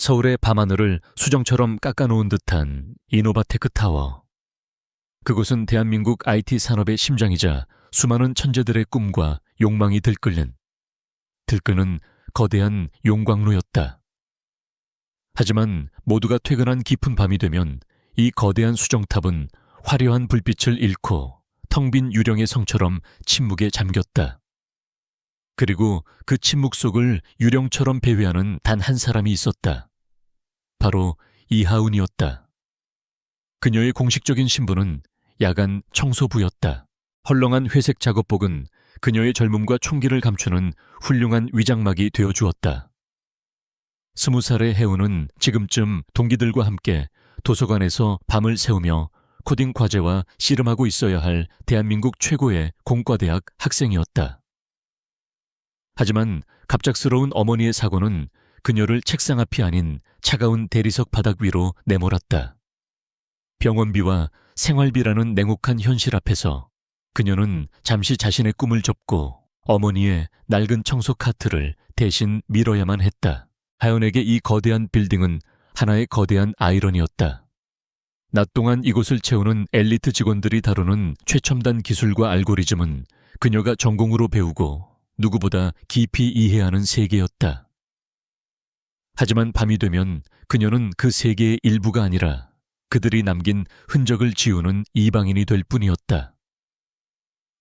서울의 밤하늘을 수정처럼 깎아놓은 듯한 이노바테크 타워. 그곳은 대한민국 IT 산업의 심장이자 수많은 천재들의 꿈과 욕망이 들끓는 거대한 용광로였다. 하지만 모두가 퇴근한 깊은 밤이 되면 이 거대한 수정탑은 화려한 불빛을 잃고 텅 빈 유령의 성처럼 침묵에 잠겼다. 그리고 그 침묵 속을 유령처럼 배회하는 단 한 사람이 있었다. 바로 이하운이었다. 그녀의 공식적인 신분은 야간 청소부였다. 헐렁한 회색 작업복은 그녀의 젊음과 총기를 감추는 훌륭한 위장막이 되어주었다. 20살의 해운은 지금쯤 동기들과 함께 도서관에서 밤을 새우며 코딩 과제와 씨름하고 있어야 할 대한민국 최고의 공과대학 학생이었다. 하지만 갑작스러운 어머니의 사고는 그녀를 책상 앞이 아닌 차가운 대리석 바닥 위로 내몰았다. 병원비와 생활비라는 냉혹한 현실 앞에서 그녀는 잠시 자신의 꿈을 접고 어머니의 낡은 청소 카트를 대신 밀어야만 했다. 하연에게 이 거대한 빌딩은 하나의 거대한 아이러니였다. 낮 동안 이곳을 채우는 엘리트 직원들이 다루는 최첨단 기술과 알고리즘은 그녀가 전공으로 배우고 누구보다 깊이 이해하는 세계였다. 하지만 밤이 되면 그녀는 그 세계의 일부가 아니라 그들이 남긴 흔적을 지우는 이방인이 될 뿐이었다.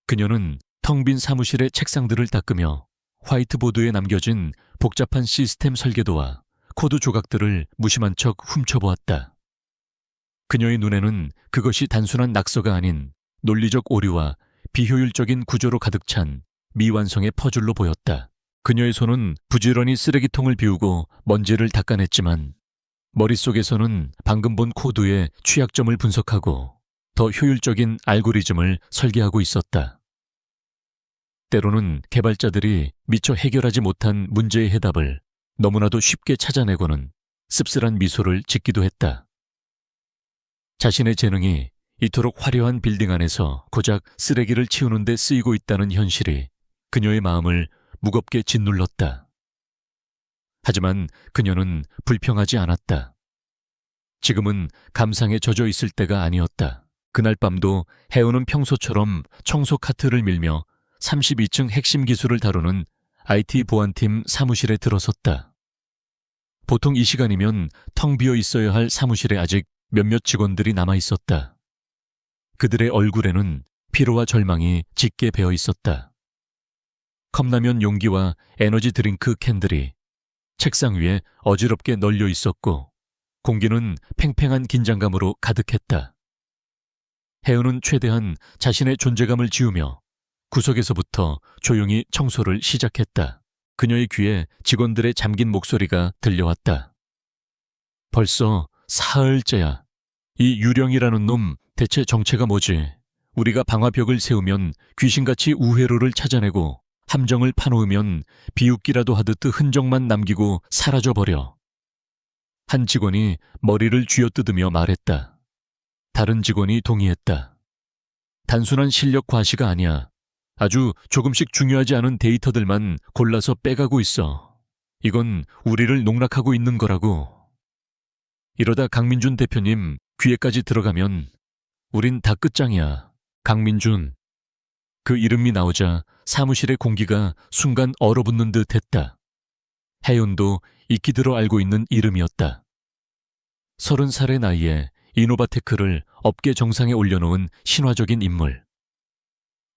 그녀는 텅 빈 사무실의 책상들을 닦으며 화이트보드에 남겨진 복잡한 시스템 설계도와 코드 조각들을 무심한 척 훔쳐보았다. 그녀의 눈에는 그것이 단순한 낙서가 아닌 논리적 오류와 비효율적인 구조로 가득 찬 미완성의 퍼즐로 보였다. 그녀의 손은 부지런히 쓰레기통을 비우고 먼지를 닦아냈지만 머릿속에서는 방금 본 코드의 취약점을 분석하고 더 효율적인 알고리즘을 설계하고 있었다. 때로는 개발자들이 미처 해결하지 못한 문제의 해답을 너무나도 쉽게 찾아내고는 씁쓸한 미소를 짓기도 했다. 자신의 재능이 이토록 화려한 빌딩 안에서 고작 쓰레기를 치우는 데 쓰이고 있다는 현실이 그녀의 마음을 무겁게 짓눌렀다. 하지만 그녀는 불평하지 않았다. 지금은 감상에 젖어 있을 때가 아니었다. 그날 밤도 해운은 평소처럼 청소 카트를 밀며 32층 핵심 기술을 다루는 IT 보안팀 사무실에 들어섰다. 보통 이 시간이면 텅 비어 있어야 할 사무실에 아직 몇몇 직원들이 남아 있었다. 그들의 얼굴에는 피로와 절망이 짙게 배어 있었다. 컵라면 용기와 에너지 드링크 캔들이 책상 위에 어지럽게 널려 있었고 공기는 팽팽한 긴장감으로 가득했다. 해운은 최대한 자신의 존재감을 지우며 구석에서부터 조용히 청소를 시작했다. 그녀의 귀에 직원들의 잠긴 목소리가 들려왔다. 벌써 사흘째야. 이 유령이라는 놈 대체 정체가 뭐지? 우리가 방화벽을 세우면 귀신같이 우회로를 찾아내고 함정을 파놓으면 비웃기라도 하듯 흔적만 남기고 사라져버려. 한 직원이 머리를 쥐어뜯으며 말했다. 다른 직원이 동의했다. 단순한 실력 과시가 아니야. 아주 조금씩 중요하지 않은 데이터들만 골라서 빼가고 있어. 이건 우리를 농락하고 있는 거라고. 이러다 강민준 대표님 귀에까지 들어가면 우린 다 끝장이야. 강민준. 그 이름이 나오자 사무실의 공기가 순간 얼어붙는 듯 했다. 해운도 익히 들어 알고 있는 이름이었다. 30살의 나이에 이노바테크를 업계 정상에 올려놓은 신화적인 인물.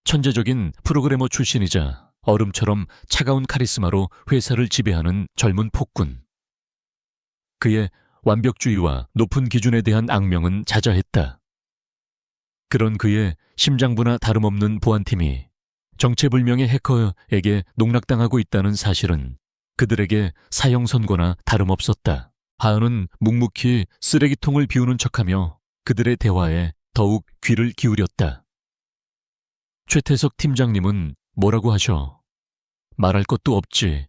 천재적인 프로그래머 출신이자 얼음처럼 차가운 카리스마로 회사를 지배하는 젊은 폭군. 그의 완벽주의와 높은 기준에 대한 악명은 자자했다. 그런 그의 심장부나 다름없는 보안팀이 정체불명의 해커에게 농락당하고 있다는 사실은 그들에게 사형 선고나 다름없었다. 하은은 묵묵히 쓰레기통을 비우는 척하며 그들의 대화에 더욱 귀를 기울였다. 최태석 팀장님은 뭐라고 하셔? 말할 것도 없지.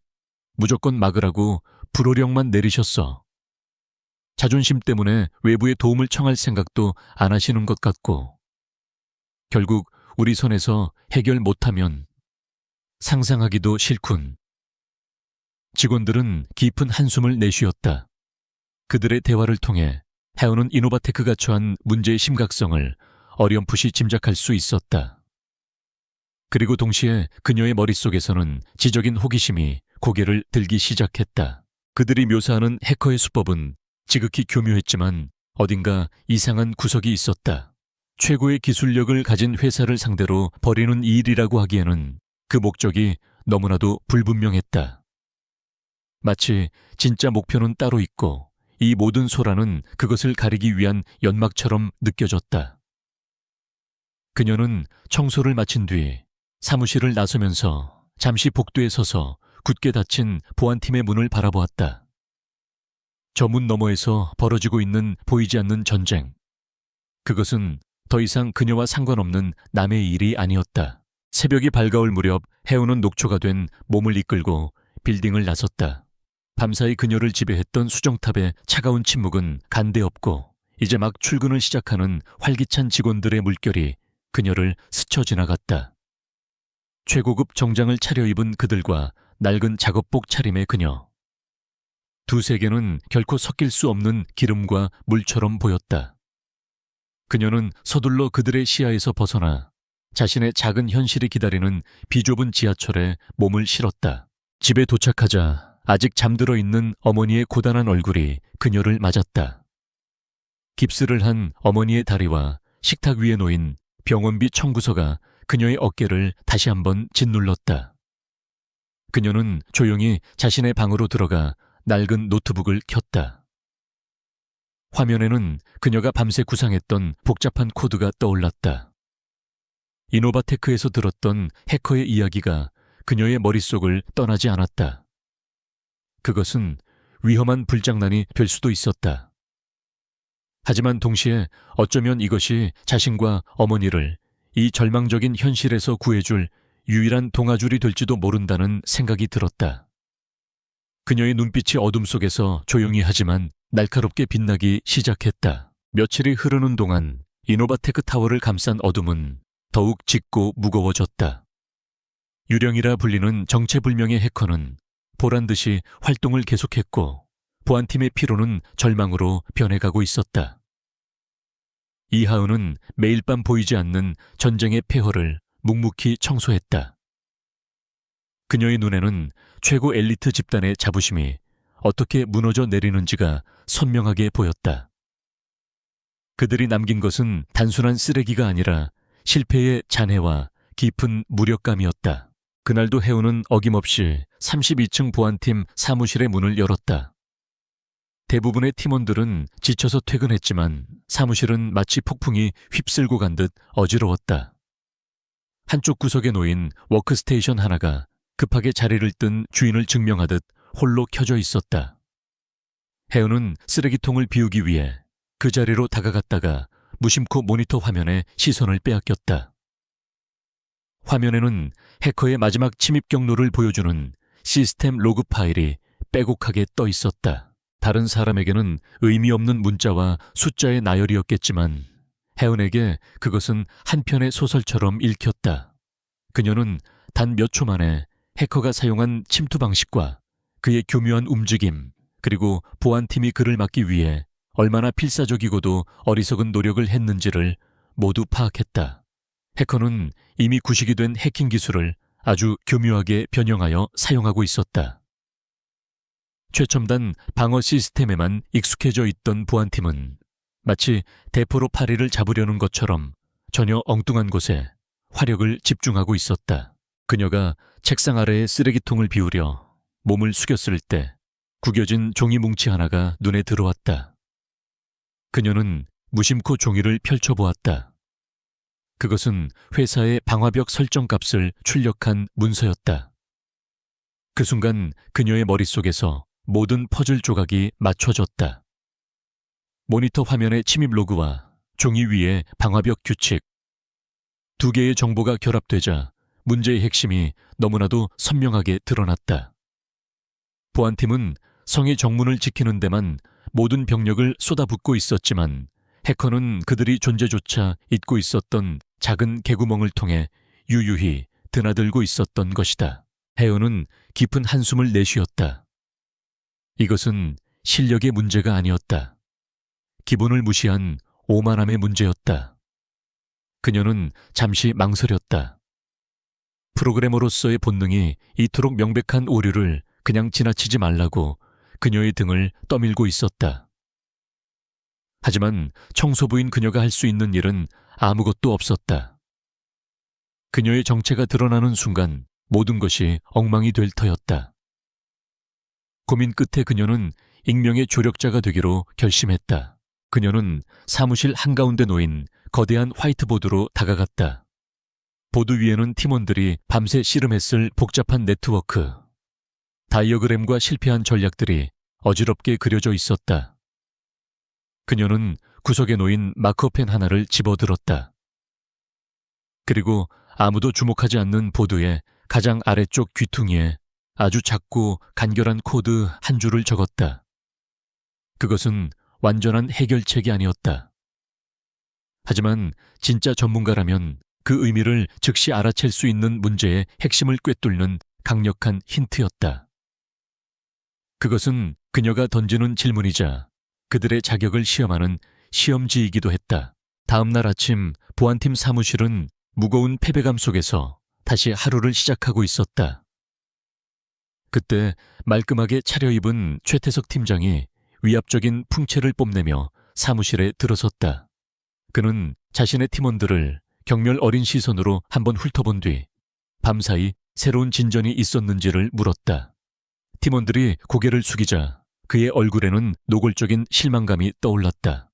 무조건 막으라고 불호령만 내리셨어. 자존심 때문에 외부의 도움을 청할 생각도 안 하시는 것 같고 결국 우리 손에서 해결 못하면 상상하기도 싫군. 직원들은 깊은 한숨을 내쉬었다. 그들의 대화를 통해 해운은 이노바테크가 처한 문제의 심각성을 어렴풋이 짐작할 수 있었다. 그리고 동시에 그녀의 머릿속에서는 지적인 호기심이 고개를 들기 시작했다. 그들이 묘사하는 해커의 수법은 지극히 교묘했지만 어딘가 이상한 구석이 있었다. 최고의 기술력을 가진 회사를 상대로 벌이는 이 일이라고 하기에는 그 목적이 너무나도 불분명했다. 마치 진짜 목표는 따로 있고 이 모든 소란은 그것을 가리기 위한 연막처럼 느껴졌다. 그녀는 청소를 마친 뒤 사무실을 나서면서 잠시 복도에 서서 굳게 닫힌 보안팀의 문을 바라보았다. 저 문 너머에서 벌어지고 있는 보이지 않는 전쟁. 그것은 더 이상 그녀와 상관없는 남의 일이 아니었다. 새벽이 밝아올 무렵 해운은 녹초가 된 몸을 이끌고 빌딩을 나섰다. 밤사이 그녀를 지배했던 수정탑의 차가운 침묵은 간데없고 이제 막 출근을 시작하는 활기찬 직원들의 물결이 그녀를 스쳐 지나갔다. 최고급 정장을 차려입은 그들과 낡은 작업복 차림의 그녀. 두 세계는 결코 섞일 수 없는 기름과 물처럼 보였다. 그녀는 서둘러 그들의 시야에서 벗어나 자신의 작은 현실이 기다리는 비좁은 지하철에 몸을 실었다. 집에 도착하자 아직 잠들어 있는 어머니의 고단한 얼굴이 그녀를 맞았다. 깁스를 한 어머니의 다리와 식탁 위에 놓인 병원비 청구서가 그녀의 어깨를 다시 한번 짓눌렀다. 그녀는 조용히 자신의 방으로 들어가 낡은 노트북을 켰다. 화면에는 그녀가 밤새 구상했던 복잡한 코드가 떠올랐다. 이노바테크에서 들었던 해커의 이야기가 그녀의 머릿속을 떠나지 않았다. 그것은 위험한 불장난이 될 수도 있었다. 하지만 동시에 어쩌면 이것이 자신과 어머니를 이 절망적인 현실에서 구해줄 유일한 동아줄이 될지도 모른다는 생각이 들었다. 그녀의 눈빛이 어둠 속에서 조용히 하지만 날카롭게 빛나기 시작했다. 며칠이 흐르는 동안 이노바테크 타워를 감싼 어둠은 더욱 짙고 무거워졌다. 유령이라 불리는 정체불명의 해커는 보란듯이 활동을 계속했고 보안팀의 피로는 절망으로 변해가고 있었다. 이하은은 매일 밤 보이지 않는 전쟁의 폐허를 묵묵히 청소했다. 그녀의 눈에는 최고 엘리트 집단의 자부심이 어떻게 무너져 내리는지가 선명하게 보였다. 그들이 남긴 것은 단순한 쓰레기가 아니라 실패의 잔해와 깊은 무력감이었다. 그날도 해운은 어김없이 32층 보안팀 사무실의 문을 열었다. 대부분의 팀원들은 지쳐서 퇴근했지만 사무실은 마치 폭풍이 휩쓸고 간 듯 어지러웠다. 한쪽 구석에 놓인 워크스테이션 하나가 급하게 자리를 뜬 주인을 증명하듯 홀로 켜져 있었다. 해운은 쓰레기통을 비우기 위해 그 자리로 다가갔다가 무심코 모니터 화면에 시선을 빼앗겼다. 화면에는 해커의 마지막 침입 경로를 보여주는 시스템 로그 파일이 빼곡하게 떠 있었다. 다른 사람에게는 의미 없는 문자와 숫자의 나열이었겠지만 해운에게 그것은 한 편의 소설처럼 읽혔다. 그녀는 단 몇 초 만에 해커가 사용한 침투 방식과 그의 교묘한 움직임, 그리고 보안팀이 그를 막기 위해 얼마나 필사적이고도 어리석은 노력을 했는지를 모두 파악했다. 해커는 이미 구식이 된 해킹 기술을 아주 교묘하게 변형하여 사용하고 있었다. 최첨단 방어 시스템에만 익숙해져 있던 보안팀은 마치 대포로 파리를 잡으려는 것처럼 전혀 엉뚱한 곳에 화력을 집중하고 있었다. 그녀가 책상 아래에 쓰레기통을 비우려 몸을 숙였을 때 구겨진 종이 뭉치 하나가 눈에 들어왔다. 그녀는 무심코 종이를 펼쳐보았다. 그것은 회사의 방화벽 설정값을 출력한 문서였다. 그 순간 그녀의 머릿속에서 모든 퍼즐 조각이 맞춰졌다. 모니터 화면의 침입 로그와 종이 위의 방화벽 규칙. 두 개의 정보가 결합되자 문제의 핵심이 너무나도 선명하게 드러났다. 보안팀은 성의 정문을 지키는 데만 모든 병력을 쏟아붓고 있었지만 해커는 그들이 존재조차 잊고 있었던 작은 개구멍을 통해 유유히 드나들고 있었던 것이다. 해운은 깊은 한숨을 내쉬었다. 이것은 실력의 문제가 아니었다. 기본을 무시한 오만함의 문제였다. 그녀는 잠시 망설였다. 프로그래머로서의 본능이 이토록 명백한 오류를 그냥 지나치지 말라고 그녀의 등을 떠밀고 있었다. 하지만 청소부인 그녀가 할 수 있는 일은 아무것도 없었다. 그녀의 정체가 드러나는 순간 모든 것이 엉망이 될 터였다. 고민 끝에 그녀는 익명의 조력자가 되기로 결심했다. 그녀는 사무실 한가운데 놓인 거대한 화이트보드로 다가갔다. 보드 위에는 팀원들이 밤새 씨름했을 복잡한 네트워크, 다이어그램과 실패한 전략들이 어지럽게 그려져 있었다. 그녀는 구석에 놓인 마커펜 하나를 집어들었다. 그리고 아무도 주목하지 않는 보드의 가장 아래쪽 귀퉁이에 아주 작고 간결한 코드 한 줄을 적었다. 그것은 완전한 해결책이 아니었다. 하지만 진짜 전문가라면 그 의미를 즉시 알아챌 수 있는 문제의 핵심을 꿰뚫는 강력한 힌트였다. 그것은 그녀가 던지는 질문이자 그들의 자격을 시험하는 시험지이기도 했다. 다음 날 아침 보안팀 사무실은 무거운 패배감 속에서 다시 하루를 시작하고 있었다. 그때 말끔하게 차려입은 최태석 팀장이 위압적인 풍채를 뽐내며 사무실에 들어섰다. 그는 자신의 팀원들을 경멸 어린 시선으로 한번 훑어본 뒤 밤사이 새로운 진전이 있었는지를 물었다. 팀원들이 고개를 숙이자 그의 얼굴에는 노골적인 실망감이 떠올랐다.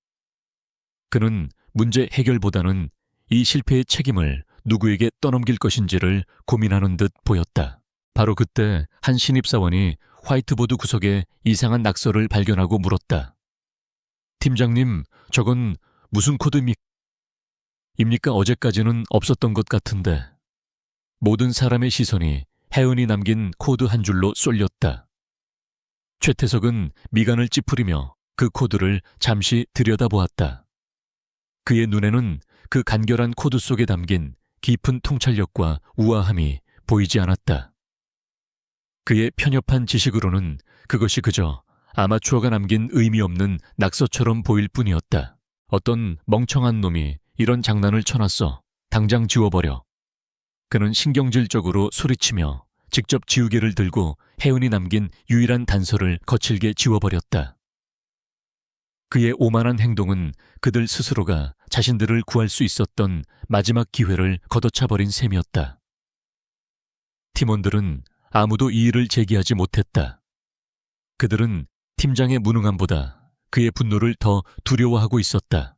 그는 문제 해결보다는 이 실패의 책임을 누구에게 떠넘길 것인지를 고민하는 듯 보였다. 바로 그때 한 신입사원이 화이트보드 구석에 이상한 낙서를 발견하고 물었다. 팀장님, 저건 무슨 코드입니까? 어제까지는 없었던 것 같은데. 모든 사람의 시선이 혜은이 남긴 코드 한 줄로 쏠렸다. 최태석은 미간을 찌푸리며 그 코드를 잠시 들여다보았다. 그의 눈에는 그 간결한 코드 속에 담긴 깊은 통찰력과 우아함이 보이지 않았다. 그의 편협한 지식으로는 그것이 그저 아마추어가 남긴 의미 없는 낙서처럼 보일 뿐이었다. 어떤 멍청한 놈이 이런 장난을 쳐놨어. 당장 지워버려. 그는 신경질적으로 소리치며 직접 지우개를 들고 혜은이 남긴 유일한 단서를 거칠게 지워버렸다. 그의 오만한 행동은 그들 스스로가 자신들을 구할 수 있었던 마지막 기회를 걷어차버린 셈이었다. 팀원들은 아무도 이의를 제기하지 못했다. 그들은 팀장의 무능함보다 그의 분노를 더 두려워하고 있었다.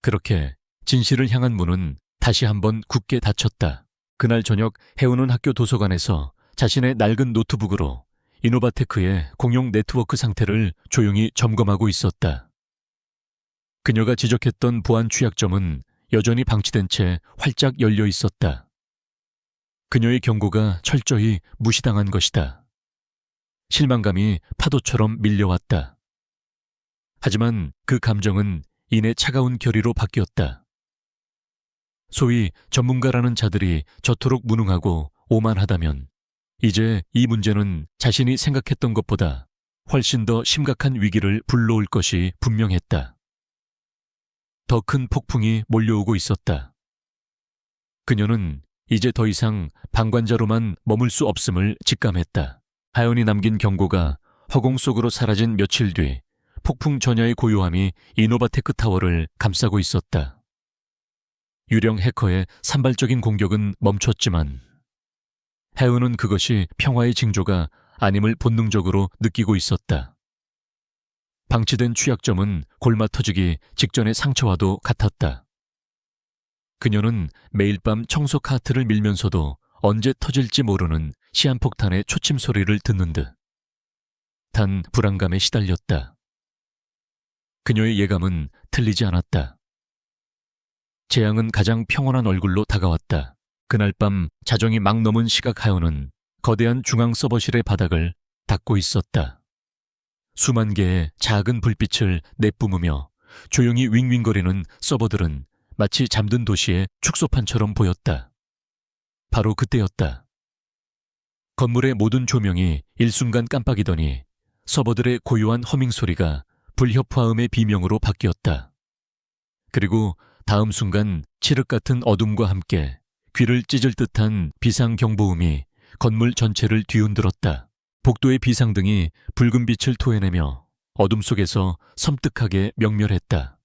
그렇게 진실을 향한 문은 다시 한번 굳게 닫혔다. 그날 저녁 혜은은 학교 도서관에서 자신의 낡은 노트북으로 이노바테크의 공용 네트워크 상태를 조용히 점검하고 있었다. 그녀가 지적했던 보안 취약점은 여전히 방치된 채 활짝 열려 있었다. 그녀의 경고가 철저히 무시당한 것이다. 실망감이 파도처럼 밀려왔다. 하지만 그 감정은 이내 차가운 결의로 바뀌었다. 소위 전문가라는 자들이 저토록 무능하고 오만하다면 이제 이 문제는 자신이 생각했던 것보다 훨씬 더 심각한 위기를 불러올 것이 분명했다. 더 큰 폭풍이 몰려오고 있었다. 그녀는 이제 더 이상 방관자로만 머물 수 없음을 직감했다. 하연이 남긴 경고가 허공 속으로 사라진 며칠 뒤 폭풍 전야의 고요함이 이노바테크 타워를 감싸고 있었다. 유령 해커의 산발적인 공격은 멈췄지만 혜은은 그것이 평화의 징조가 아님을 본능적으로 느끼고 있었다. 방치된 취약점은 골마 터지기 직전의 상처와도 같았다. 그녀는 매일 밤 청소 카트를 밀면서도 언제 터질지 모르는 시한폭탄의 초침 소리를 듣는 듯 단 불안감에 시달렸다. 그녀의 예감은 틀리지 않았다. 재앙은 가장 평온한 얼굴로 다가왔다. 그날 밤 자정이 막 넘은 시각 하연은 거대한 중앙 서버실의 바닥을 닦고 있었다. 수만 개의 작은 불빛을 내뿜으며 조용히 윙윙거리는 서버들은 마치 잠든 도시의 축소판처럼 보였다. 바로 그때였다. 건물의 모든 조명이 일순간 깜빡이더니 서버들의 고요한 허밍 소리가 불협화음의 비명으로 바뀌었다. 그리고 다음 순간 칠흑 같은 어둠과 함께 귀를 찢을 듯한 비상경보음이 건물 전체를 뒤흔들었다. 복도의 비상등이 붉은 빛을 토해내며 어둠 속에서 섬뜩하게 명멸했다.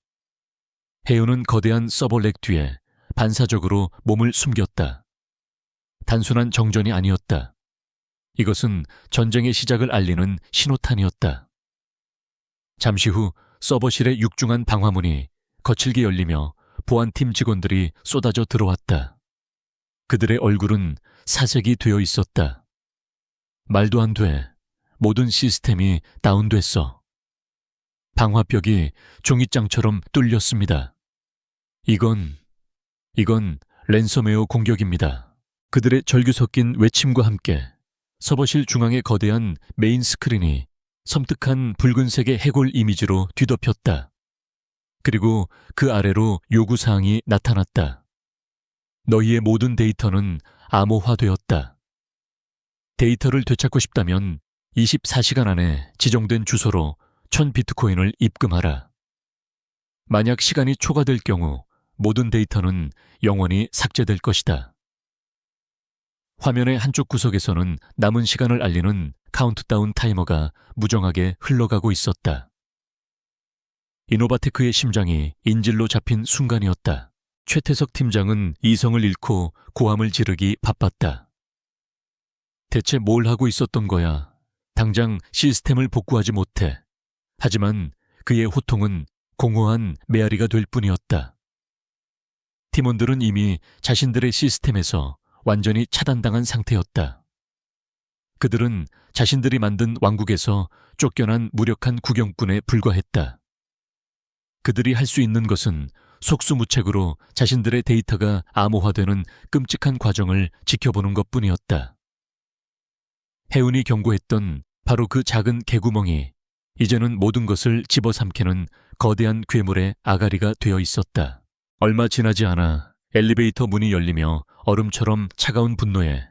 해운은 거대한 서버렉 뒤에 반사적으로 몸을 숨겼다. 단순한 정전이 아니었다. 이것은 전쟁의 시작을 알리는 신호탄이었다. 잠시 후 서버실의 육중한 방화문이 거칠게 열리며 보안팀 직원들이 쏟아져 들어왔다. 그들의 얼굴은 사색이 되어 있었다. 말도 안 돼. 모든 시스템이 다운됐어. 방화벽이 종잇장처럼 뚫렸습니다. 이건 랜섬웨어 공격입니다. 그들의 절규 섞인 외침과 함께 서버실 중앙의 거대한 메인 스크린이 섬뜩한 붉은색의 해골 이미지로 뒤덮였다. 그리고 그 아래로 요구사항이 나타났다. 너희의 모든 데이터는 암호화되었다. 데이터를 되찾고 싶다면 24시간 안에 지정된 주소로 1000비트코인을 입금하라. 만약 시간이 초과될 경우 모든 데이터는 영원히 삭제될 것이다. 화면의 한쪽 구석에서는 남은 시간을 알리는 카운트다운 타이머가 무정하게 흘러가고 있었다. 이노바테크의 심장이 인질로 잡힌 순간이었다. 최태석 팀장은 이성을 잃고 고함을 지르기 바빴다. 대체 뭘 하고 있었던 거야? 당장 시스템을 복구하지 못해. 하지만 그의 호통은 공허한 메아리가 될 뿐이었다. 팀원들은 이미 자신들의 시스템에서 완전히 차단당한 상태였다. 그들은 자신들이 만든 왕국에서 쫓겨난 무력한 구경꾼에 불과했다. 그들이 할 수 있는 것은 속수무책으로 자신들의 데이터가 암호화되는 끔찍한 과정을 지켜보는 것뿐이었다. 해운이 경고했던 바로 그 작은 개구멍이 이제는 모든 것을 집어삼키는 거대한 괴물의 아가리가 되어 있었다. 얼마 지나지 않아 엘리베이터 문이 열리며 얼음처럼 차가운 분노에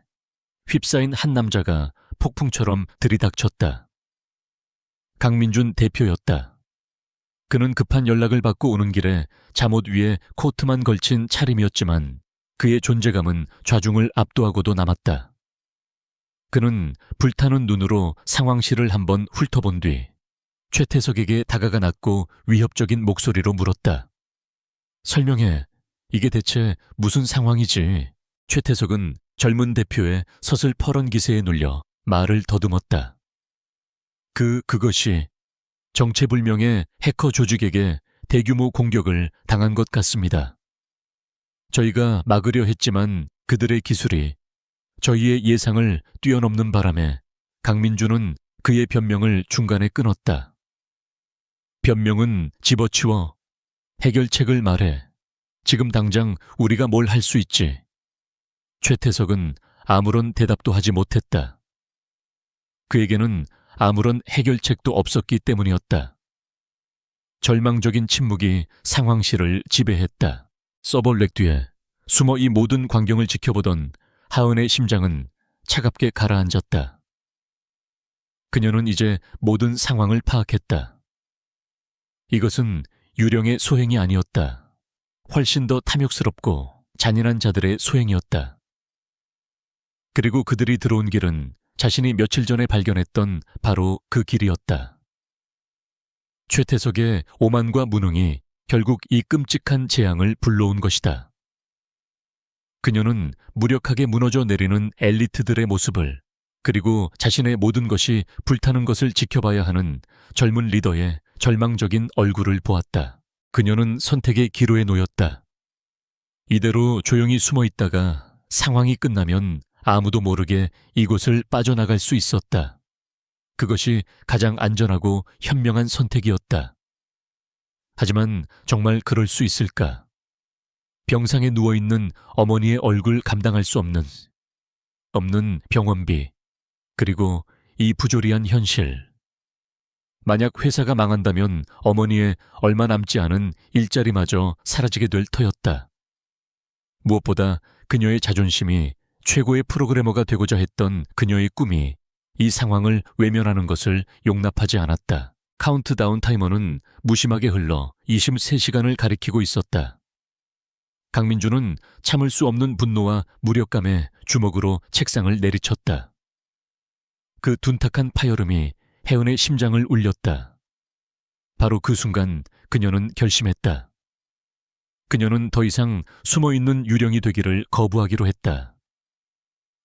휩싸인 한 남자가 폭풍처럼 들이닥쳤다. 강민준 대표였다. 그는 급한 연락을 받고 오는 길에 잠옷 위에 코트만 걸친 차림이었지만 그의 존재감은 좌중을 압도하고도 남았다. 그는 불타는 눈으로 상황실을 한번 훑어본 뒤 최태석에게 다가가 낮고 위협적인 목소리로 물었다. 설명해. 이게 대체 무슨 상황이지? 최태석은 젊은 대표의 서슬퍼런 기세에 눌려 말을 더듬었다. 그것이 정체불명의 해커 조직에게 대규모 공격을 당한 것 같습니다. 저희가 막으려 했지만 그들의 기술이 저희의 예상을 뛰어넘는 바람에 강민주는 그의 변명을 중간에 끊었다. 변명은 집어치워. 해결책을 말해. 지금 당장 우리가 뭘 할 수 있지? 최태석은 아무런 대답도 하지 못했다. 그에게는 아무런 해결책도 없었기 때문이었다. 절망적인 침묵이 상황실을 지배했다. 서버렉 뒤에 숨어 이 모든 광경을 지켜보던 하은의 심장은 차갑게 가라앉았다. 그녀는 이제 모든 상황을 파악했다. 이것은 유령의 소행이 아니었다. 훨씬 더 탐욕스럽고 잔인한 자들의 소행이었다. 그리고 그들이 들어온 길은 자신이 며칠 전에 발견했던 바로 그 길이었다. 최태석의 오만과 무능이 결국 이 끔찍한 재앙을 불러온 것이다. 그녀는 무력하게 무너져 내리는 엘리트들의 모습을, 그리고 자신의 모든 것이 불타는 것을 지켜봐야 하는 젊은 리더의 절망적인 얼굴을 보았다. 그녀는 선택의 기로에 놓였다. 이대로 조용히 숨어 있다가 상황이 끝나면 아무도 모르게 이곳을 빠져나갈 수 있었다. 그것이 가장 안전하고 현명한 선택이었다. 하지만 정말 그럴 수 있을까? 병상에 누워있는 어머니의 얼굴 감당할 수 없는 병원비, 그리고 이 부조리한 현실. 만약 회사가 망한다면 어머니의 얼마 남지 않은 일자리마저 사라지게 될 터였다. 무엇보다 그녀의 자존심이, 최고의 프로그래머가 되고자 했던 그녀의 꿈이 이 상황을 외면하는 것을 용납하지 않았다. 카운트다운 타이머는 무심하게 흘러 23시간을 가리키고 있었다. 강민주는 참을 수 없는 분노와 무력감에 주먹으로 책상을 내리쳤다. 그 둔탁한 파열음이 혜은의 심장을 울렸다. 바로 그 순간 그녀는 결심했다. 그녀는 더 이상 숨어있는 유령이 되기를 거부하기로 했다.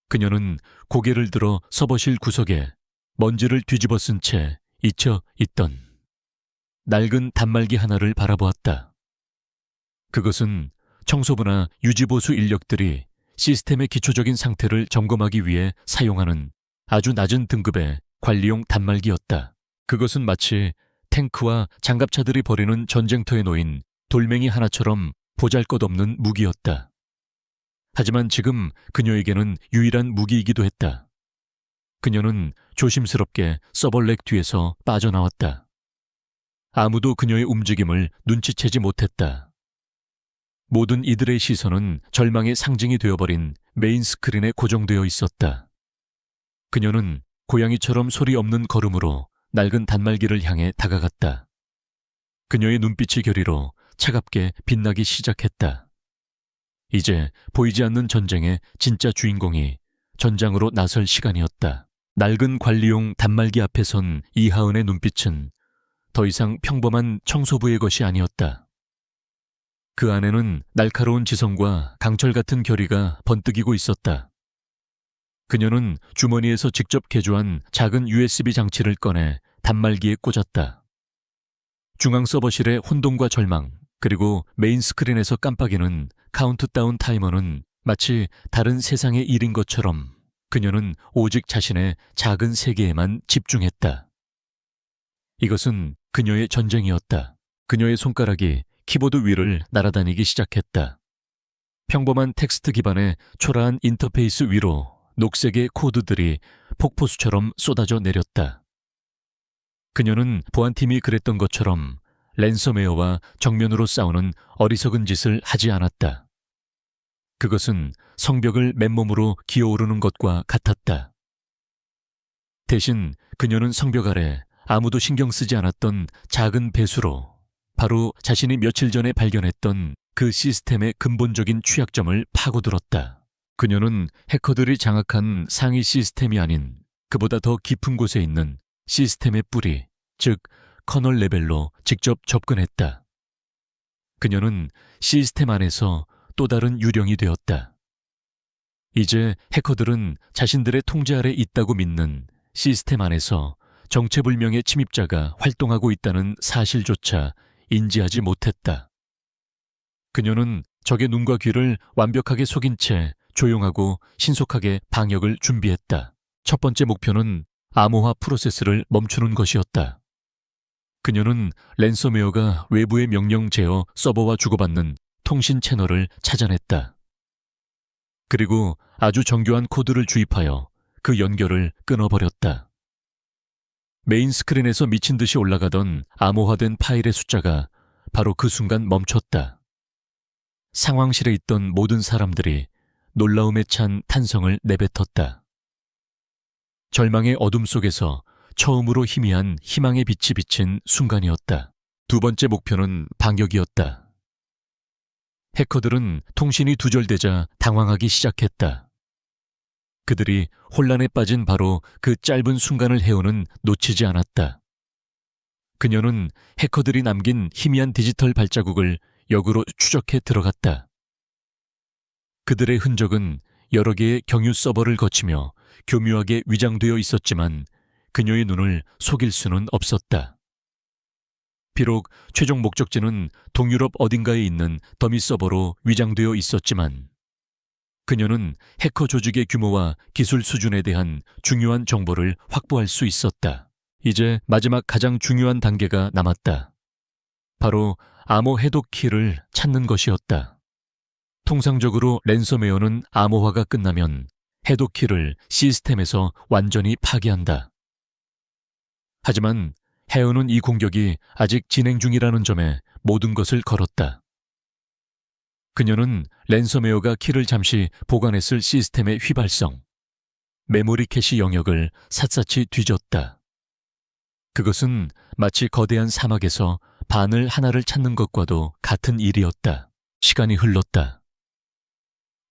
그녀는 고개를 들어 서버실 구석에 먼지를 뒤집어 쓴 채 잊혀 있던 낡은 단말기 하나를 바라보았다. 그것은 청소부나 유지보수 인력들이 시스템의 기초적인 상태를 점검하기 위해 사용하는 아주 낮은 등급의 관리용 단말기였다. 그것은 마치 탱크와 장갑차들이 벌이는 전쟁터에 놓인 돌멩이 하나처럼 보잘것없는 무기였다. 하지만 지금 그녀에게는 유일한 무기이기도 했다. 그녀는 조심스럽게 서벌렉 뒤에서 빠져나왔다. 아무도 그녀의 움직임을 눈치채지 못했다. 모든 이들의 시선은 절망의 상징이 되어버린 메인 스크린에 고정되어 있었다. 그녀는 고양이처럼 소리 없는 걸음으로 낡은 단말기를 향해 다가갔다. 그녀의 눈빛이 결의로 차갑게 빛나기 시작했다. 이제 보이지 않는 전쟁의 진짜 주인공이 전장으로 나설 시간이었다. 낡은 관리용 단말기 앞에 선 이하은의 눈빛은 더 이상 평범한 청소부의 것이 아니었다. 그 안에는 날카로운 지성과 강철 같은 결의가 번뜩이고 있었다. 그녀는 주머니에서 직접 개조한 작은 USB 장치를 꺼내 단말기에 꽂았다. 중앙 서버실의 혼돈과 절망, 그리고 메인 스크린에서 깜빡이는 카운트다운 타이머는 마치 다른 세상의 일인 것처럼 그녀는 오직 자신의 작은 세계에만 집중했다. 이것은 그녀의 전쟁이었다. 그녀의 손가락이 키보드 위를 날아다니기 시작했다. 평범한 텍스트 기반의 초라한 인터페이스 위로 녹색의 코드들이 폭포수처럼 쏟아져 내렸다. 그녀는 보안팀이 그랬던 것처럼 랜섬웨어와 정면으로 싸우는 어리석은 짓을 하지 않았다. 그것은 성벽을 맨몸으로 기어오르는 것과 같았다. 대신 그녀는 성벽 아래 아무도 신경 쓰지 않았던 작은 배수로 바로 자신이 며칠 전에 발견했던 그 시스템의 근본적인 취약점을 파고들었다. 그녀는 해커들이 장악한 상위 시스템이 아닌 그보다 더 깊은 곳에 있는 시스템의 뿌리, 즉 커널 레벨로 직접 접근했다. 그녀는 시스템 안에서 또 다른 유령이 되었다. 이제 해커들은 자신들의 통제 아래 있다고 믿는 시스템 안에서 정체불명의 침입자가 활동하고 있다는 사실조차 인지하지 못했다. 그녀는 적의 눈과 귀를 완벽하게 속인 채 조용하고 신속하게 방역을 준비했다. 첫 번째 목표는 암호화 프로세스를 멈추는 것이었다. 그녀는 랜섬웨어가 외부의 명령 제어 서버와 주고받는 통신 채널을 찾아냈다. 그리고 아주 정교한 코드를 주입하여 그 연결을 끊어버렸다. 메인 스크린에서 미친 듯이 올라가던 암호화된 파일의 숫자가 바로 그 순간 멈췄다. 상황실에 있던 모든 사람들이 놀라움에 찬 탄성을 내뱉었다. 절망의 어둠 속에서 처음으로 희미한 희망의 빛이 비친 순간이었다. 두 번째 목표는 반격이었다. 해커들은 통신이 두절되자 당황하기 시작했다. 그들이 혼란에 빠진 바로 그 짧은 순간을 혜원은 놓치지 않았다. 그녀는 해커들이 남긴 희미한 디지털 발자국을 역으로 추적해 들어갔다. 그들의 흔적은 여러 개의 경유 서버를 거치며 교묘하게 위장되어 있었지만 그녀의 눈을 속일 수는 없었다. 비록 최종 목적지는 동유럽 어딘가에 있는 더미 서버로 위장되어 있었지만 그녀는 해커 조직의 규모와 기술 수준에 대한 중요한 정보를 확보할 수 있었다. 이제 마지막 가장 중요한 단계가 남았다. 바로 암호 해독 키를 찾는 것이었다. 통상적으로 랜섬웨어는 암호화가 끝나면 해독 키를 시스템에서 완전히 파괴한다. 하지만 혜은은 이 공격이 아직 진행 중이라는 점에 모든 것을 걸었다. 그녀는 랜섬웨어가 키를 잠시 보관했을 시스템의 휘발성, 메모리 캐시 영역을 샅샅이 뒤졌다. 그것은 마치 거대한 사막에서 바늘 하나를 찾는 것과도 같은 일이었다. 시간이 흘렀다.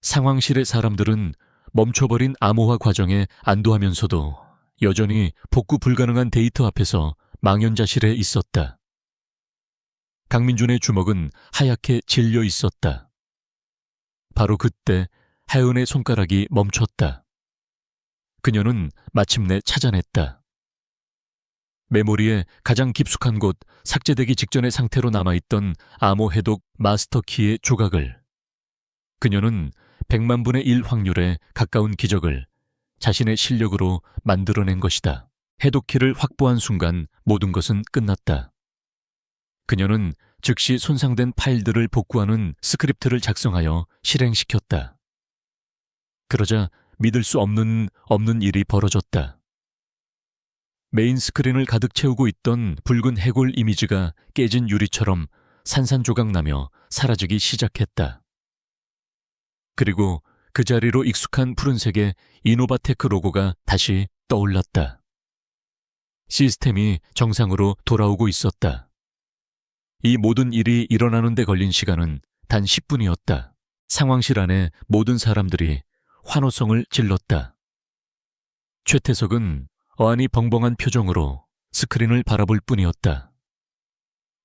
상황실의 사람들은 멈춰버린 암호화 과정에 안도하면서도 여전히 복구 불가능한 데이터 앞에서 망연자실해 있었다. 강민준의 주먹은 하얗게 질려 있었다. 바로 그때 하윤의 손가락이 멈췄다. 그녀는 마침내 찾아냈다. 메모리에 가장 깊숙한 곳 삭제되기 직전의 상태로 남아있던 암호 해독 마스터키의 조각을. 그녀는 100만 분의 1 확률에 가까운 기적을 자신의 실력으로 만들어낸 것이다. 해독키를 확보한 순간 모든 것은 끝났다. 그녀는 즉시 손상된 파일들을 복구하는 스크립트를 작성하여 실행시켰다. 그러자 믿을 수 없는 일이 벌어졌다. 메인 스크린을 가득 채우고 있던 붉은 해골 이미지가 깨진 유리처럼 산산조각 나며 사라지기 시작했다. 그리고 그 자리로 익숙한 푸른색의 이노바테크 로고가 다시 떠올랐다. 시스템이 정상으로 돌아오고 있었다. 이 모든 일이 일어나는 데 걸린 시간은 단 10분이었다. 상황실 안에 모든 사람들이 환호성을 질렀다. 최태석은 어안이 벙벙한 표정으로 스크린을 바라볼 뿐이었다.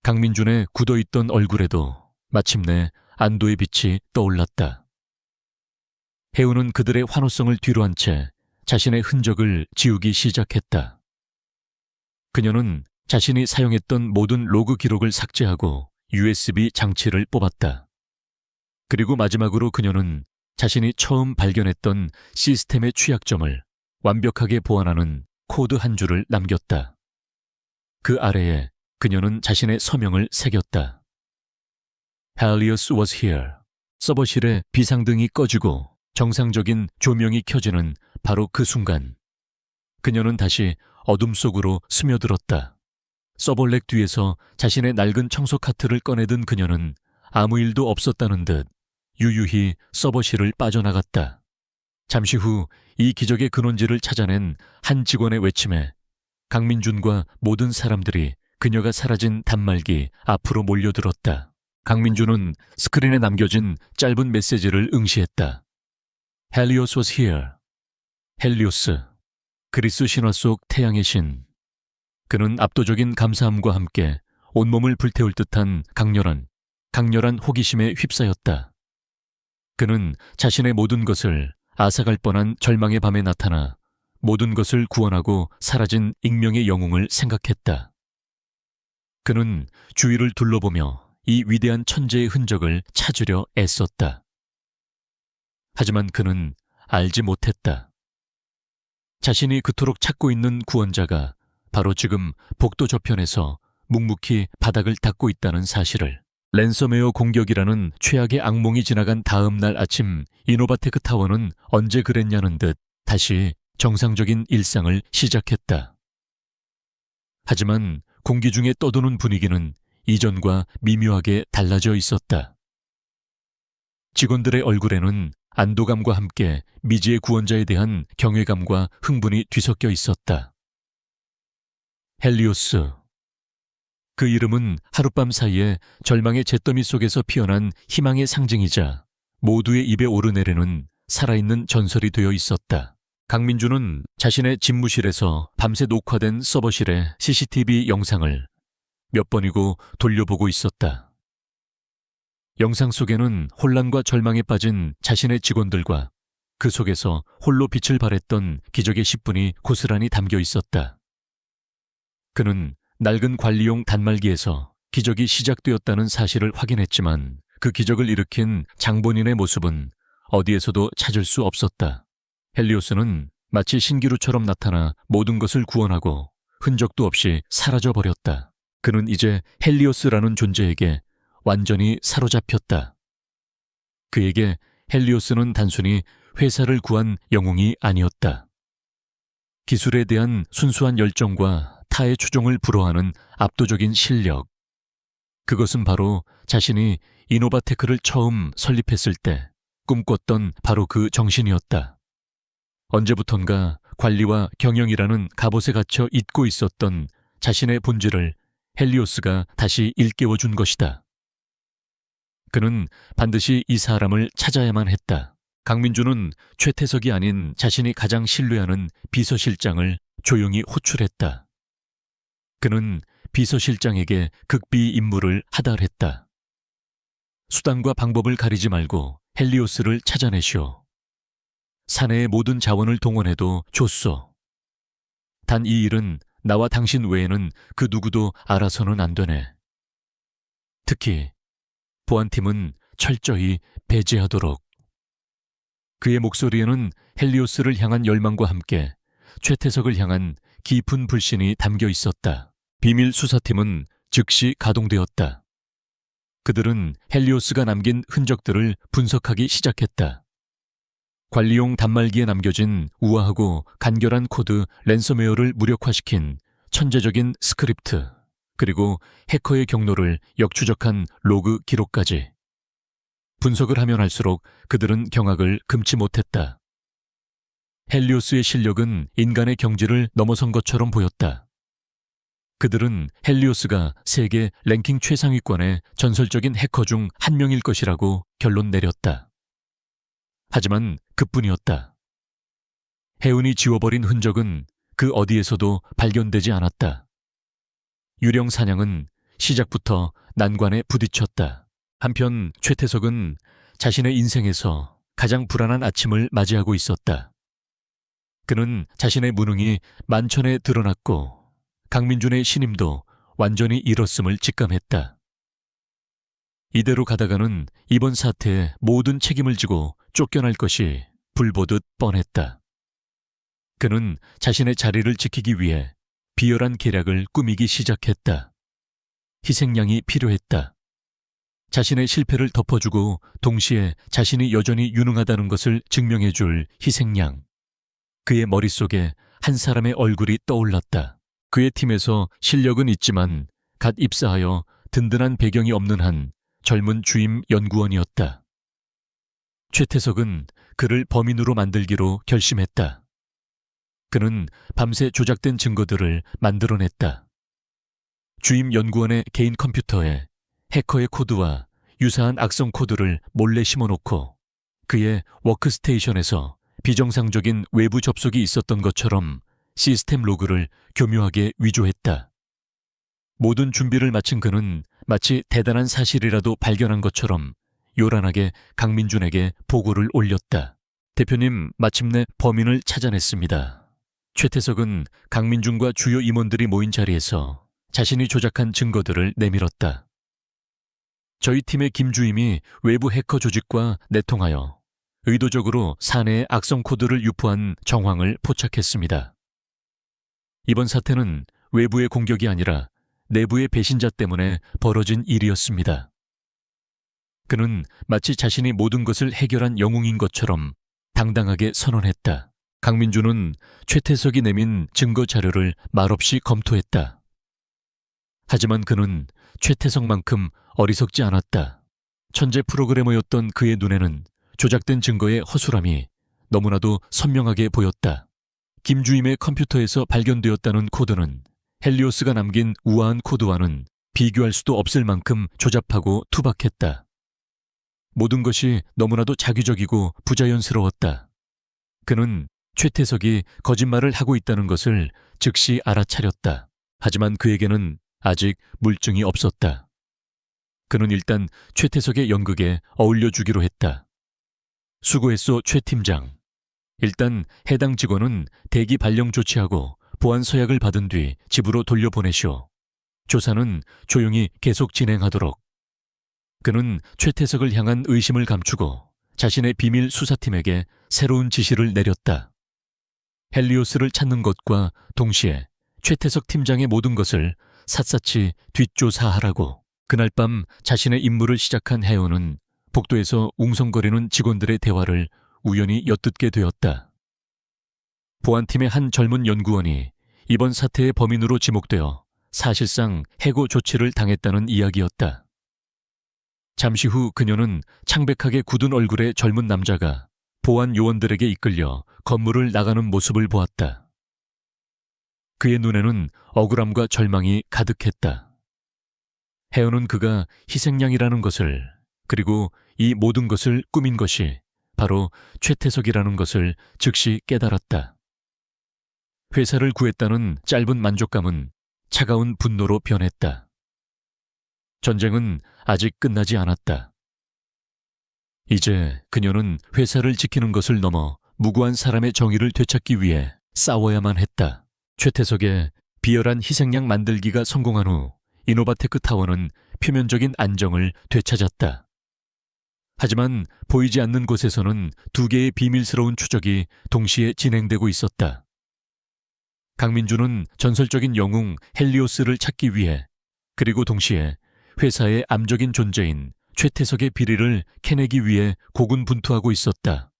강민준의 굳어있던 얼굴에도 마침내 안도의 빛이 떠올랐다. 해우는 그들의 환호성을 뒤로한 채 자신의 흔적을 지우기 시작했다. 그녀는 자신이 사용했던 모든 로그 기록을 삭제하고 USB 장치를 뽑았다. 그리고 마지막으로 그녀는 자신이 처음 발견했던 시스템의 취약점을 완벽하게 보완하는 코드 한 줄을 남겼다. 그 아래에 그녀는 자신의 서명을 새겼다. Helios was here. 서버실의 비상등이 꺼지고 정상적인 조명이 켜지는 바로 그 순간 그녀는 다시 어둠 속으로 스며들었다. 서버렉 뒤에서 자신의 낡은 청소 카트를 꺼내든 그녀는 아무 일도 없었다는 듯 유유히 서버실을 빠져나갔다. 잠시 후 이 기적의 근원지를 찾아낸 한 직원의 외침에 강민준과 모든 사람들이 그녀가 사라진 단말기 앞으로 몰려들었다. 강민준은 스크린에 남겨진 짧은 메시지를 응시했다. Helios was here. 헬리오스, 그리스 신화 속 태양의 신. 그는 압도적인 감사함과 함께 온몸을 불태울 듯한 강렬한 호기심에 휩싸였다. 그는 자신의 모든 것을 앗아갈 뻔한 절망의 밤에 나타나 모든 것을 구원하고 사라진 익명의 영웅을 생각했다. 그는 주위를 둘러보며 이 위대한 천재의 흔적을 찾으려 애썼다. 하지만 그는 알지 못했다. 자신이 그토록 찾고 있는 구원자가 바로 지금 복도 저편에서 묵묵히 바닥을 닦고 있다는 사실을. 랜섬웨어 공격이라는 최악의 악몽이 지나간 다음 날 아침 이노바테크 타워는 언제 그랬냐는 듯 다시 정상적인 일상을 시작했다. 하지만 공기 중에 떠도는 분위기는 이전과 미묘하게 달라져 있었다. 직원들의 얼굴에는 안도감과 함께 미지의 구원자에 대한 경외감과 흥분이 뒤섞여 있었다. 헬리오스. 그 이름은 하룻밤 사이에 절망의 잿더미 속에서 피어난 희망의 상징이자 모두의 입에 오르내리는 살아있는 전설이 되어 있었다. 강민준은 자신의 집무실에서 밤새 녹화된 서버실의 CCTV 영상을 몇 번이고 돌려보고 있었다. 영상 속에는 혼란과 절망에 빠진 자신의 직원들과 그 속에서 홀로 빛을 발했던 기적의 10분이 고스란히 담겨 있었다. 그는 낡은 관리용 단말기에서 기적이 시작되었다는 사실을 확인했지만 그 기적을 일으킨 장본인의 모습은 어디에서도 찾을 수 없었다. 헬리오스는 마치 신기루처럼 나타나 모든 것을 구원하고 흔적도 없이 사라져버렸다. 그는 이제 헬리오스라는 존재에게 완전히 사로잡혔다. 그에게 헬리오스는 단순히 회사를 구한 영웅이 아니었다. 기술에 대한 순수한 열정과 타의 추종을 불허하는 압도적인 실력. 그것은 바로 자신이 이노바테크를 처음 설립했을 때 꿈꿨던 바로 그 정신이었다. 언제부턴가 관리와 경영이라는 갑옷에 갇혀 잊고 있었던 자신의 본질을 헬리오스가 다시 일깨워 준 것이다. 그는 반드시 이 사람을 찾아야만 했다. 강민주는 최태석이 아닌 자신이 가장 신뢰하는 비서실장을 조용히 호출했다. 그는 비서실장에게 극비 임무를 하달했다. 수단과 방법을 가리지 말고 헬리오스를 찾아내시오. 사내의 모든 자원을 동원해도 좋소. 단 이 일은 나와 당신 외에는 그 누구도 알아서는 안 되네. 특히 보안팀은 철저히 배제하도록. 그의 목소리에는 헬리오스를 향한 열망과 함께 최태석을 향한 깊은 불신이 담겨 있었다. 비밀 수사팀은 즉시 가동되었다. 그들은 헬리오스가 남긴 흔적들을 분석하기 시작했다. 관리용 단말기에 남겨진 우아하고 간결한 코드 랜섬웨어를 무력화시킨 천재적인 스크립트, 그리고 해커의 경로를 역추적한 로그 기록까지. 분석을 하면 할수록 그들은 경악을 금치 못했다. 헬리오스의 실력은 인간의 경지를 넘어선 것처럼 보였다. 그들은 헬리오스가 세계 랭킹 최상위권의 전설적인 해커 중 한 명일 것이라고 결론 내렸다. 하지만 그뿐이었다. 해운이 지워버린 흔적은 그 어디에서도 발견되지 않았다. 유령 사냥은 시작부터 난관에 부딪혔다. 한편 최태석은 자신의 인생에서 가장 불안한 아침을 맞이하고 있었다. 그는 자신의 무능이 만천에 드러났고 강민준의 신임도 완전히 잃었음을 직감했다. 이대로 가다가는 이번 사태에 모든 책임을 지고 쫓겨날 것이 불보듯 뻔했다. 그는 자신의 자리를 지키기 위해 비열한 계략을 꾸미기 시작했다. 희생양이 필요했다. 자신의 실패를 덮어주고 동시에 자신이 여전히 유능하다는 것을 증명해줄 희생양. 그의 머릿속에 한 사람의 얼굴이 떠올랐다. 그의 팀에서 실력은 있지만 갓 입사하여 든든한 배경이 없는 한 젊은 주임 연구원이었다. 최태석은 그를 범인으로 만들기로 결심했다. 그는 밤새 조작된 증거들을 만들어냈다. 주임 연구원의 개인 컴퓨터에 해커의 코드와 유사한 악성 코드를 몰래 심어놓고 그의 워크스테이션에서 비정상적인 외부 접속이 있었던 것처럼 시스템 로그를 교묘하게 위조했다. 모든 준비를 마친 그는 마치 대단한 사실이라도 발견한 것처럼 요란하게 강민준에게 보고를 올렸다. 대표님, 마침내 범인을 찾아냈습니다. 최태석은 강민준과 주요 임원들이 모인 자리에서 자신이 조작한 증거들을 내밀었다. 저희 팀의 김 주임이 외부 해커 조직과 내통하여 의도적으로 사내에 악성 코드를 유포한 정황을 포착했습니다. 이번 사태는 외부의 공격이 아니라 내부의 배신자 때문에 벌어진 일이었습니다. 그는 마치 자신이 모든 것을 해결한 영웅인 것처럼 당당하게 선언했다. 강민준은 최태석이 내민 증거 자료를 말없이 검토했다. 하지만 그는 최태석만큼 어리석지 않았다. 천재 프로그래머였던 그의 눈에는 조작된 증거의 허술함이 너무나도 선명하게 보였다. 김 주임의 컴퓨터에서 발견되었다는 코드는 헬리오스가 남긴 우아한 코드와는 비교할 수도 없을 만큼 조잡하고 투박했다. 모든 것이 너무나도 자기적이고 부자연스러웠다. 그는 최태석이 거짓말을 하고 있다는 것을 즉시 알아차렸다. 하지만 그에게는 아직 물증이 없었다. 그는 일단 최태석의 연극에 어울려주기로 했다. 수고했소, 최 팀장. 일단 해당 직원은 대기 발령 조치하고 보안 서약을 받은 뒤 집으로 돌려보내시오. 조사는 조용히 계속 진행하도록. 그는 최태석을 향한 의심을 감추고 자신의 비밀 수사팀에게 새로운 지시를 내렸다. 헬리오스를 찾는 것과 동시에 최태석 팀장의 모든 것을 샅샅이 뒷조사하라고. 그날 밤 자신의 임무를 시작한 해운은 복도에서 웅성거리는 직원들의 대화를 우연히 엿듣게 되었다. 보안팀의 한 젊은 연구원이 이번 사태의 범인으로 지목되어 사실상 해고 조치를 당했다는 이야기였다. 잠시 후 그녀는 창백하게 굳은 얼굴의 젊은 남자가 보안 요원들에게 이끌려 건물을 나가는 모습을 보았다. 그의 눈에는 억울함과 절망이 가득했다. 혜은은 그가 희생양이라는 것을, 그리고 이 모든 것을 꾸민 것이 바로 최태석이라는 것을 즉시 깨달았다. 회사를 구했다는 짧은 만족감은 차가운 분노로 변했다. 전쟁은 아직 끝나지 않았다. 이제 그녀는 회사를 지키는 것을 넘어 무고한 사람의 정의를 되찾기 위해 싸워야만 했다. 최태석의 비열한 희생양 만들기가 성공한 후 이노바테크 타워는 표면적인 안정을 되찾았다. 하지만 보이지 않는 곳에서는 두 개의 비밀스러운 추적이 동시에 진행되고 있었다. 강민주는 전설적인 영웅 헬리오스를 찾기 위해, 그리고 동시에 회사의 암적인 존재인 최태석의 비리를 캐내기 위해 고군분투하고 있었다.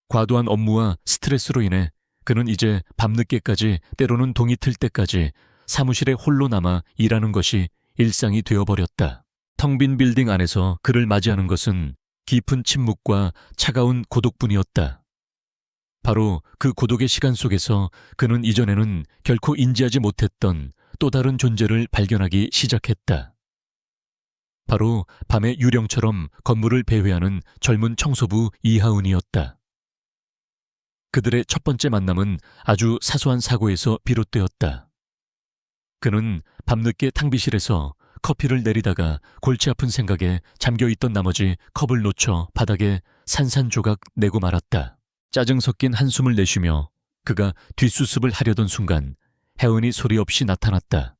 과도한 업무와 스트레스로 인해 그는 이제 밤늦게까지, 때로는 동이 틀 때까지 사무실에 홀로 남아 일하는 것이 일상이 되어버렸다. 텅 빈 빌딩 안에서 그를 맞이하는 것은 깊은 침묵과 차가운 고독뿐이었다. 바로 그 고독의 시간 속에서 그는 이전에는 결코 인지하지 못했던 또 다른 존재를 발견하기 시작했다. 바로 밤의 유령처럼 건물을 배회하는 젊은 청소부 이하은이었다. 그들의 첫 번째 만남은 아주 사소한 사고에서 비롯되었다. 그는 밤늦게 탕비실에서 커피를 내리다가 골치 아픈 생각에 잠겨있던 나머지 컵을 놓쳐 바닥에 산산조각 내고 말았다. 짜증 섞인 한숨을 내쉬며 그가 뒷수습을 하려던 순간 혜은이 소리 없이 나타났다.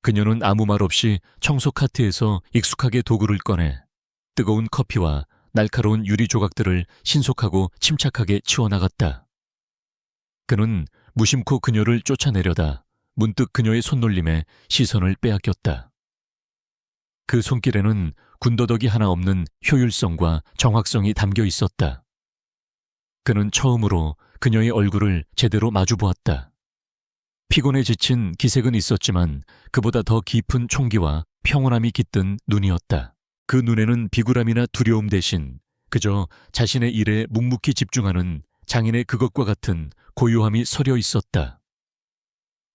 그녀는 아무 말 없이 청소 카트에서 익숙하게 도구를 꺼내 뜨거운 커피와 날카로운 유리 조각들을 신속하고 침착하게 치워나갔다. 그는 무심코 그녀를 쫓아내려다 문득 그녀의 손놀림에 시선을 빼앗겼다. 그 손길에는 군더더기 하나 없는 효율성과 정확성이 담겨 있었다. 그는 처음으로 그녀의 얼굴을 제대로 마주보았다. 피곤에 지친 기색은 있었지만 그보다 더 깊은 총기와 평온함이 깃든 눈이었다. 그 눈에는 비굴함이나 두려움 대신 그저 자신의 일에 묵묵히 집중하는 장인의 그것과 같은 고요함이 서려 있었다.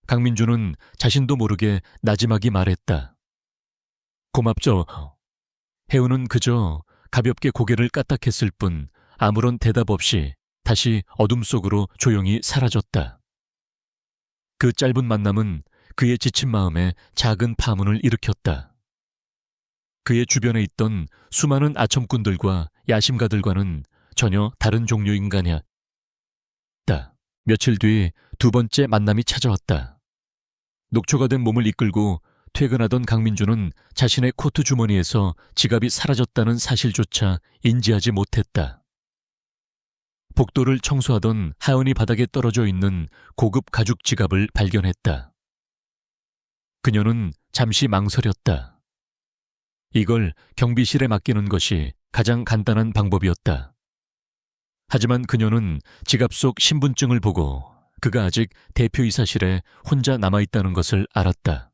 강민주는 자신도 모르게 나지막이 말했다. 고맙죠. 혜은은 그저 가볍게 고개를 까딱했을 뿐 아무런 대답 없이 다시 어둠 속으로 조용히 사라졌다. 그 짧은 만남은 그의 지친 마음에 작은 파문을 일으켰다. 그의 주변에 있던 수많은 아첨꾼들과 야심가들과는 전혀 다른 종류 인간이었다. 며칠 뒤 두 번째 만남이 찾아왔다. 녹초가 된 몸을 이끌고 퇴근하던 강민주는 자신의 코트 주머니에서 지갑이 사라졌다는 사실조차 인지하지 못했다. 복도를 청소하던 하은이 바닥에 떨어져 있는 고급 가죽 지갑을 발견했다. 그녀는 잠시 망설였다. 이걸 경비실에 맡기는 것이 가장 간단한 방법이었다. 하지만 그녀는 지갑 속 신분증을 보고 그가 아직 대표이사실에 혼자 남아있다는 것을 알았다.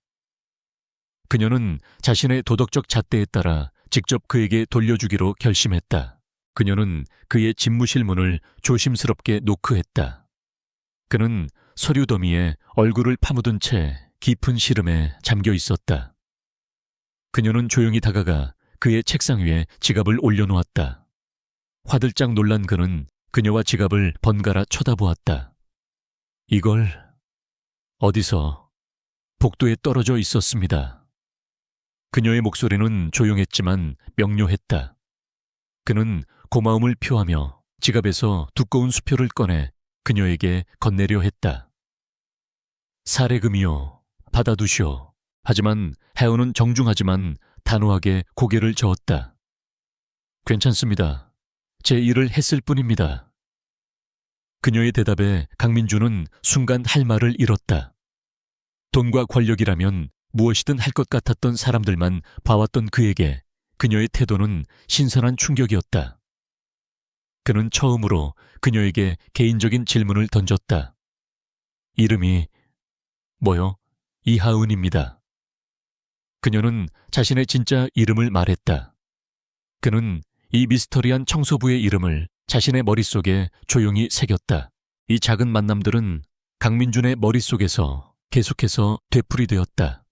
그녀는 자신의 도덕적 잣대에 따라 직접 그에게 돌려주기로 결심했다. 그녀는 그의 집무실 문을 조심스럽게 노크했다. 그는 서류 더미에 얼굴을 파묻은 채 깊은 시름에 잠겨 있었다. 그녀는 조용히 다가가 그의 책상 위에 지갑을 올려놓았다. 화들짝 놀란 그는 그녀와 지갑을 번갈아 쳐다보았다. 이걸 어디서? 복도에 떨어져 있었습니다. 그녀의 목소리는 조용했지만 명료했다. 그는 고마움을 표하며 지갑에서 두꺼운 수표를 꺼내 그녀에게 건네려 했다. 사례금이요. 받아두시오. 하지만 혜은은 정중하지만 단호하게 고개를 저었다. 괜찮습니다. 제 일을 했을 뿐입니다. 그녀의 대답에 강민주는 순간 할 말을 잃었다. 돈과 권력이라면 무엇이든 할 것 같았던 사람들만 봐왔던 그에게 그녀의 태도는 신선한 충격이었다. 그는 처음으로 그녀에게 개인적인 질문을 던졌다. 이름이 뭐요? 이하은입니다. 그녀는 자신의 진짜 이름을 말했다. 그는 이 미스터리한 청소부의 이름을 자신의 머릿속에 조용히 새겼다. 이 작은 만남들은 강민준의 머릿속에서 계속해서 되풀이되었다.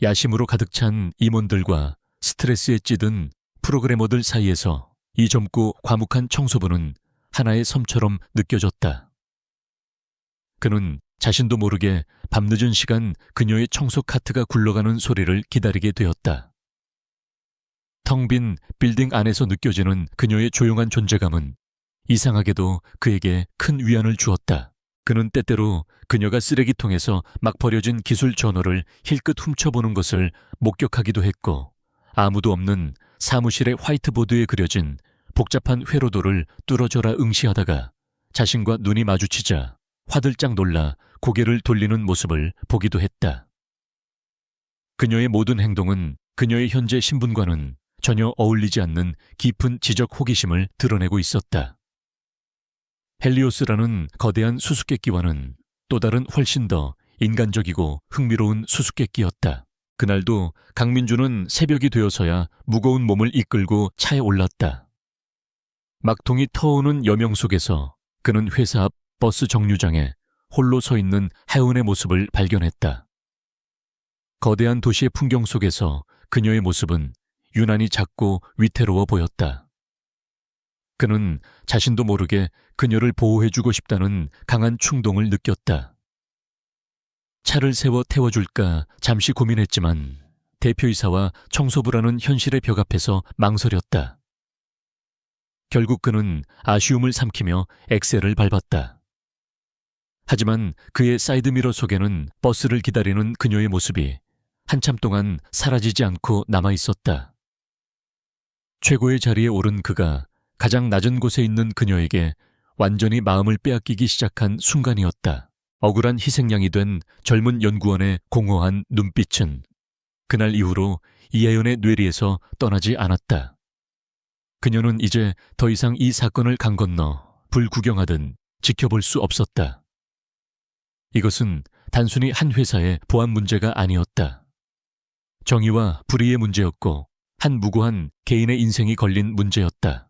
야심으로 가득 찬 임원들과 스트레스에 찌든 프로그래머들 사이에서 이 젊고 과묵한 청소부는 하나의 섬처럼 느껴졌다. 그는 자신도 모르게 밤늦은 시간 그녀의 청소 카트가 굴러가는 소리를 기다리게 되었다. 텅 빈 빌딩 안에서 느껴지는 그녀의 조용한 존재감은 이상하게도 그에게 큰 위안을 주었다. 그는 때때로 그녀가 쓰레기통에서 막 버려진 기술 저널을 힐끗 훔쳐보는 것을 목격하기도 했고, 아무도 없는 사무실의 화이트보드에 그려진 복잡한 회로도를 뚫어져라 응시하다가 자신과 눈이 마주치자 화들짝 놀라 고개를 돌리는 모습을 보기도 했다. 그녀의 모든 행동은 그녀의 현재 신분과는 전혀 어울리지 않는 깊은 지적 호기심을 드러내고 있었다. 헬리오스라는 거대한 수수께끼와는 또 다른 훨씬 더 인간적이고 흥미로운 수수께끼였다. 그날도 강민주는 새벽이 되어서야 무거운 몸을 이끌고 차에 올랐다. 막통이 터오는 여명 속에서 그는 회사 앞 버스 정류장에 홀로 서 있는 하은의 모습을 발견했다. 거대한 도시의 풍경 속에서 그녀의 모습은 유난히 작고 위태로워 보였다. 그는 자신도 모르게 그녀를 보호해주고 싶다는 강한 충동을 느꼈다. 차를 세워 태워줄까 잠시 고민했지만 대표이사와 청소부라는 현실의 벽 앞에서 망설였다. 결국 그는 아쉬움을 삼키며 엑셀을 밟았다. 하지만 그의 사이드미러 속에는 버스를 기다리는 그녀의 모습이 한참 동안 사라지지 않고 남아있었다. 최고의 자리에 오른 그가 가장 낮은 곳에 있는 그녀에게 완전히 마음을 빼앗기기 시작한 순간이었다. 억울한 희생양이 된 젊은 연구원의 공허한 눈빛은 그날 이후로 이하연의 뇌리에서 떠나지 않았다. 그녀는 이제 더 이상 이 사건을 강 건너 불구경하듯 지켜볼 수 없었다. 이것은 단순히 한 회사의 보안 문제가 아니었다. 정의와 불의의 문제였고 한 무고한 개인의 인생이 걸린 문제였다.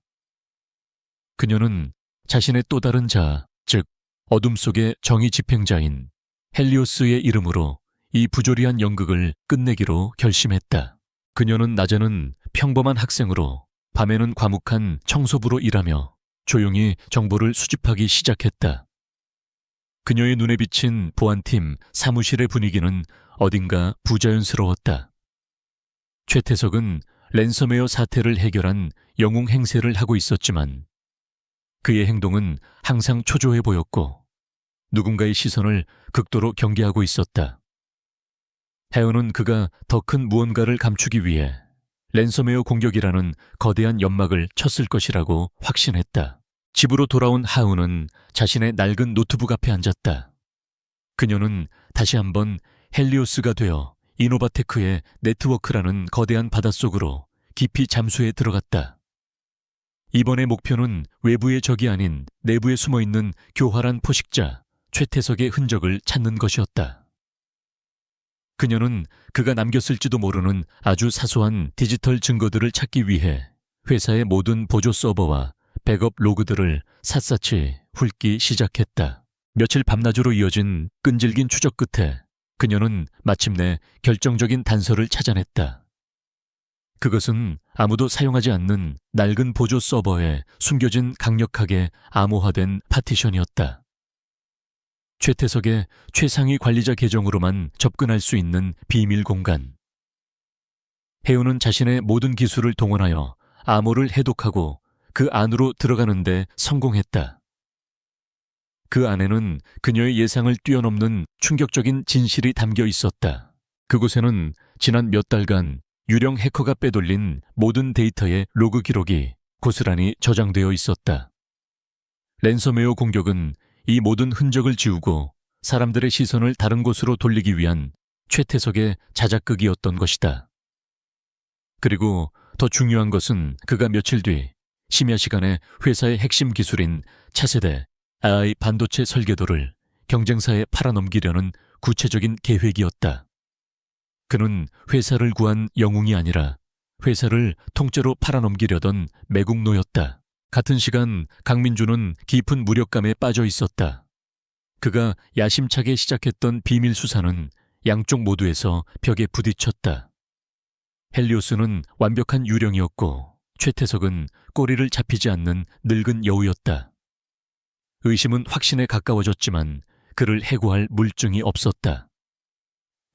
그녀는 자신의 또 다른 자아, 즉 어둠 속의 정의 집행자인 헬리오스의 이름으로 이 부조리한 연극을 끝내기로 결심했다. 그녀는 낮에는 평범한 학생으로 밤에는 과묵한 청소부로 일하며 조용히 정보를 수집하기 시작했다. 그녀의 눈에 비친 보안팀 사무실의 분위기는 어딘가 부자연스러웠다. 최태석은 랜섬웨어 사태를 해결한 영웅 행세를 하고 있었지만 그의 행동은 항상 초조해 보였고 누군가의 시선을 극도로 경계하고 있었다. 해온은 그가 더 큰 무언가를 감추기 위해 랜섬웨어 공격이라는 거대한 연막을 쳤을 것이라고 확신했다. 집으로 돌아온 하운은 자신의 낡은 노트북 앞에 앉았다. 그녀는 다시 한번 헬리오스가 되어 이노바테크의 네트워크라는 거대한 바닷속으로 깊이 잠수해 들어갔다. 이번의 목표는 외부의 적이 아닌 내부에 숨어있는 교활한 포식자 최태석의 흔적을 찾는 것이었다. 그녀는 그가 남겼을지도 모르는 아주 사소한 디지털 증거들을 찾기 위해 회사의 모든 보조 서버와 백업 로그들을 샅샅이 훑기 시작했다. 며칠 밤낮으로 이어진 끈질긴 추적 끝에 그녀는 마침내 결정적인 단서를 찾아냈다. 그것은 아무도 사용하지 않는 낡은 보조 서버에 숨겨진 강력하게 암호화된 파티션이었다. 최태석의 최상위 관리자 계정으로만 접근할 수 있는 비밀 공간. 해운은 자신의 모든 기술을 동원하여 암호를 해독하고 그 안으로 들어가는 데 성공했다. 그 안에는 그녀의 예상을 뛰어넘는 충격적인 진실이 담겨 있었다. 그곳에는 지난 몇 달간 유령 해커가 빼돌린 모든 데이터의 로그 기록이 고스란히 저장되어 있었다. 랜섬웨어 공격은 이 모든 흔적을 지우고 사람들의 시선을 다른 곳으로 돌리기 위한 최태석의 자작극이었던 것이다. 그리고 더 중요한 것은 그가 며칠 뒤 심야 시간에 회사의 핵심 기술인 차세대 AI 반도체 설계도를 경쟁사에 팔아넘기려는 구체적인 계획이었다. 그는 회사를 구한 영웅이 아니라 회사를 통째로 팔아넘기려던 매국노였다. 같은 시간 강민주는 깊은 무력감에 빠져 있었다. 그가 야심차게 시작했던 비밀 수사는 양쪽 모두에서 벽에 부딪혔다. 헬리오스는 완벽한 유령이었고 최태석은 꼬리를 잡히지 않는 늙은 여우였다. 의심은 확신에 가까워졌지만 그를 해고할 물증이 없었다.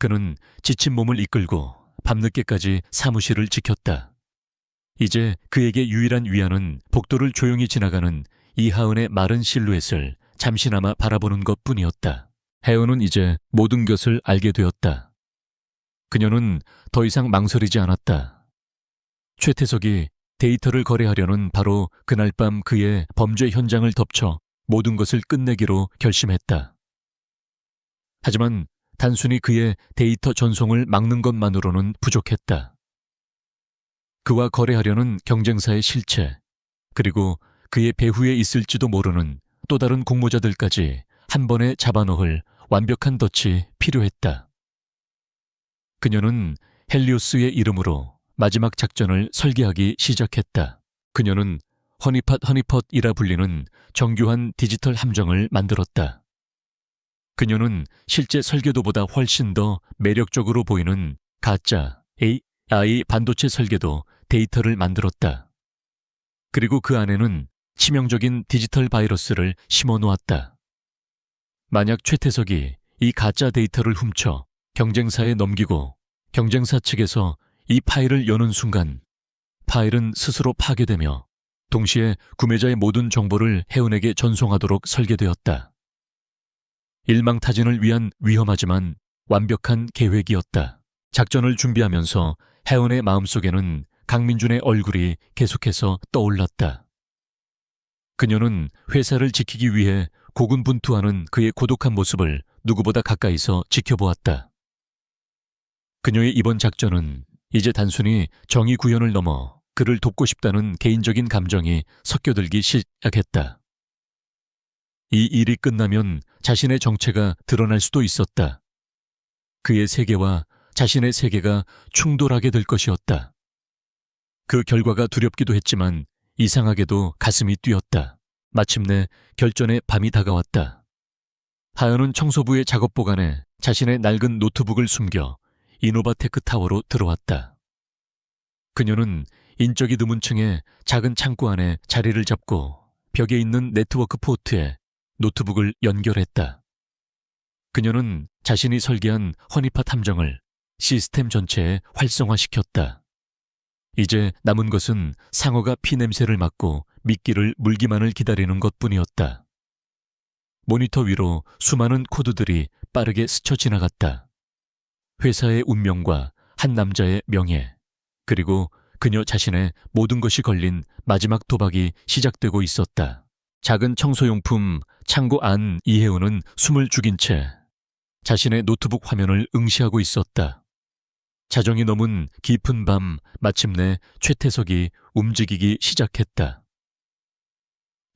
그는 지친 몸을 이끌고 밤늦게까지 사무실을 지켰다. 이제 그에게 유일한 위안은 복도를 조용히 지나가는 이하은의 마른 실루엣을 잠시나마 바라보는 것뿐이었다. 혜은은 이제 모든 것을 알게 되었다. 그녀는 더 이상 망설이지 않았다. 최태석이 데이터를 거래하려는 바로 그날 밤 그의 범죄 현장을 덮쳐 모든 것을 끝내기로 결심했다. 하지만 단순히 그의 데이터 전송을 막는 것만으로는 부족했다. 그와 거래하려는 경쟁사의 실체, 그리고 그의 배후에 있을지도 모르는 또 다른 공모자들까지 한 번에 잡아넣을 완벽한 덫이 필요했다. 그녀는 헬리오스의 이름으로 마지막 작전을 설계하기 시작했다. 그녀는 허니팟이라 불리는 정교한 디지털 함정을 만들었다. 그녀는 실제 설계도보다 훨씬 더 매력적으로 보이는 가짜 AI 반도체 설계도 데이터를 만들었다. 그리고 그 안에는 치명적인 디지털 바이러스를 심어 놓았다. 만약 최태석이 이 가짜 데이터를 훔쳐 경쟁사에 넘기고 경쟁사 측에서 이 파일을 여는 순간 파일은 스스로 파괴되며 동시에 구매자의 모든 정보를 혜은에게 전송하도록 설계되었다. 일망타진을 위한 위험하지만 완벽한 계획이었다. 작전을 준비하면서 혜은의 마음속에는 강민준의 얼굴이 계속해서 떠올랐다. 그녀는 회사를 지키기 위해 고군분투하는 그의 고독한 모습을 누구보다 가까이서 지켜보았다. 그녀의 이번 작전은 이제 단순히 정의 구현을 넘어 그를 돕고 싶다는 개인적인 감정이 섞여들기 시작했다. 이 일이 끝나면 자신의 정체가 드러날 수도 있었다. 그의 세계와 자신의 세계가 충돌하게 될 것이었다. 그 결과가 두렵기도 했지만 이상하게도 가슴이 뛰었다. 마침내 결전의 밤이 다가왔다. 하연은 청소부의 작업 보관에 자신의 낡은 노트북을 숨겨 이노바테크 타워로 들어왔다. 그녀는 인적이 드문 층의 작은 창고 안에 자리를 잡고 벽에 있는 네트워크 포트에 노트북을 연결했다. 그녀는 자신이 설계한 허니팟 함정을 시스템 전체에 활성화시켰다. 이제 남은 것은 상어가 피냄새를 맡고 미끼를 물기만을 기다리는 것뿐이었다. 모니터 위로 수많은 코드들이 빠르게 스쳐 지나갔다. 회사의 운명과 한 남자의 명예, 그리고 그녀 자신의 모든 것이 걸린 마지막 도박이 시작되고 있었다. 작은 청소용품 창고 안 이혜은은 숨을 죽인 채 자신의 노트북 화면을 응시하고 있었다. 자정이 넘은 깊은 밤 마침내 최태석이 움직이기 시작했다.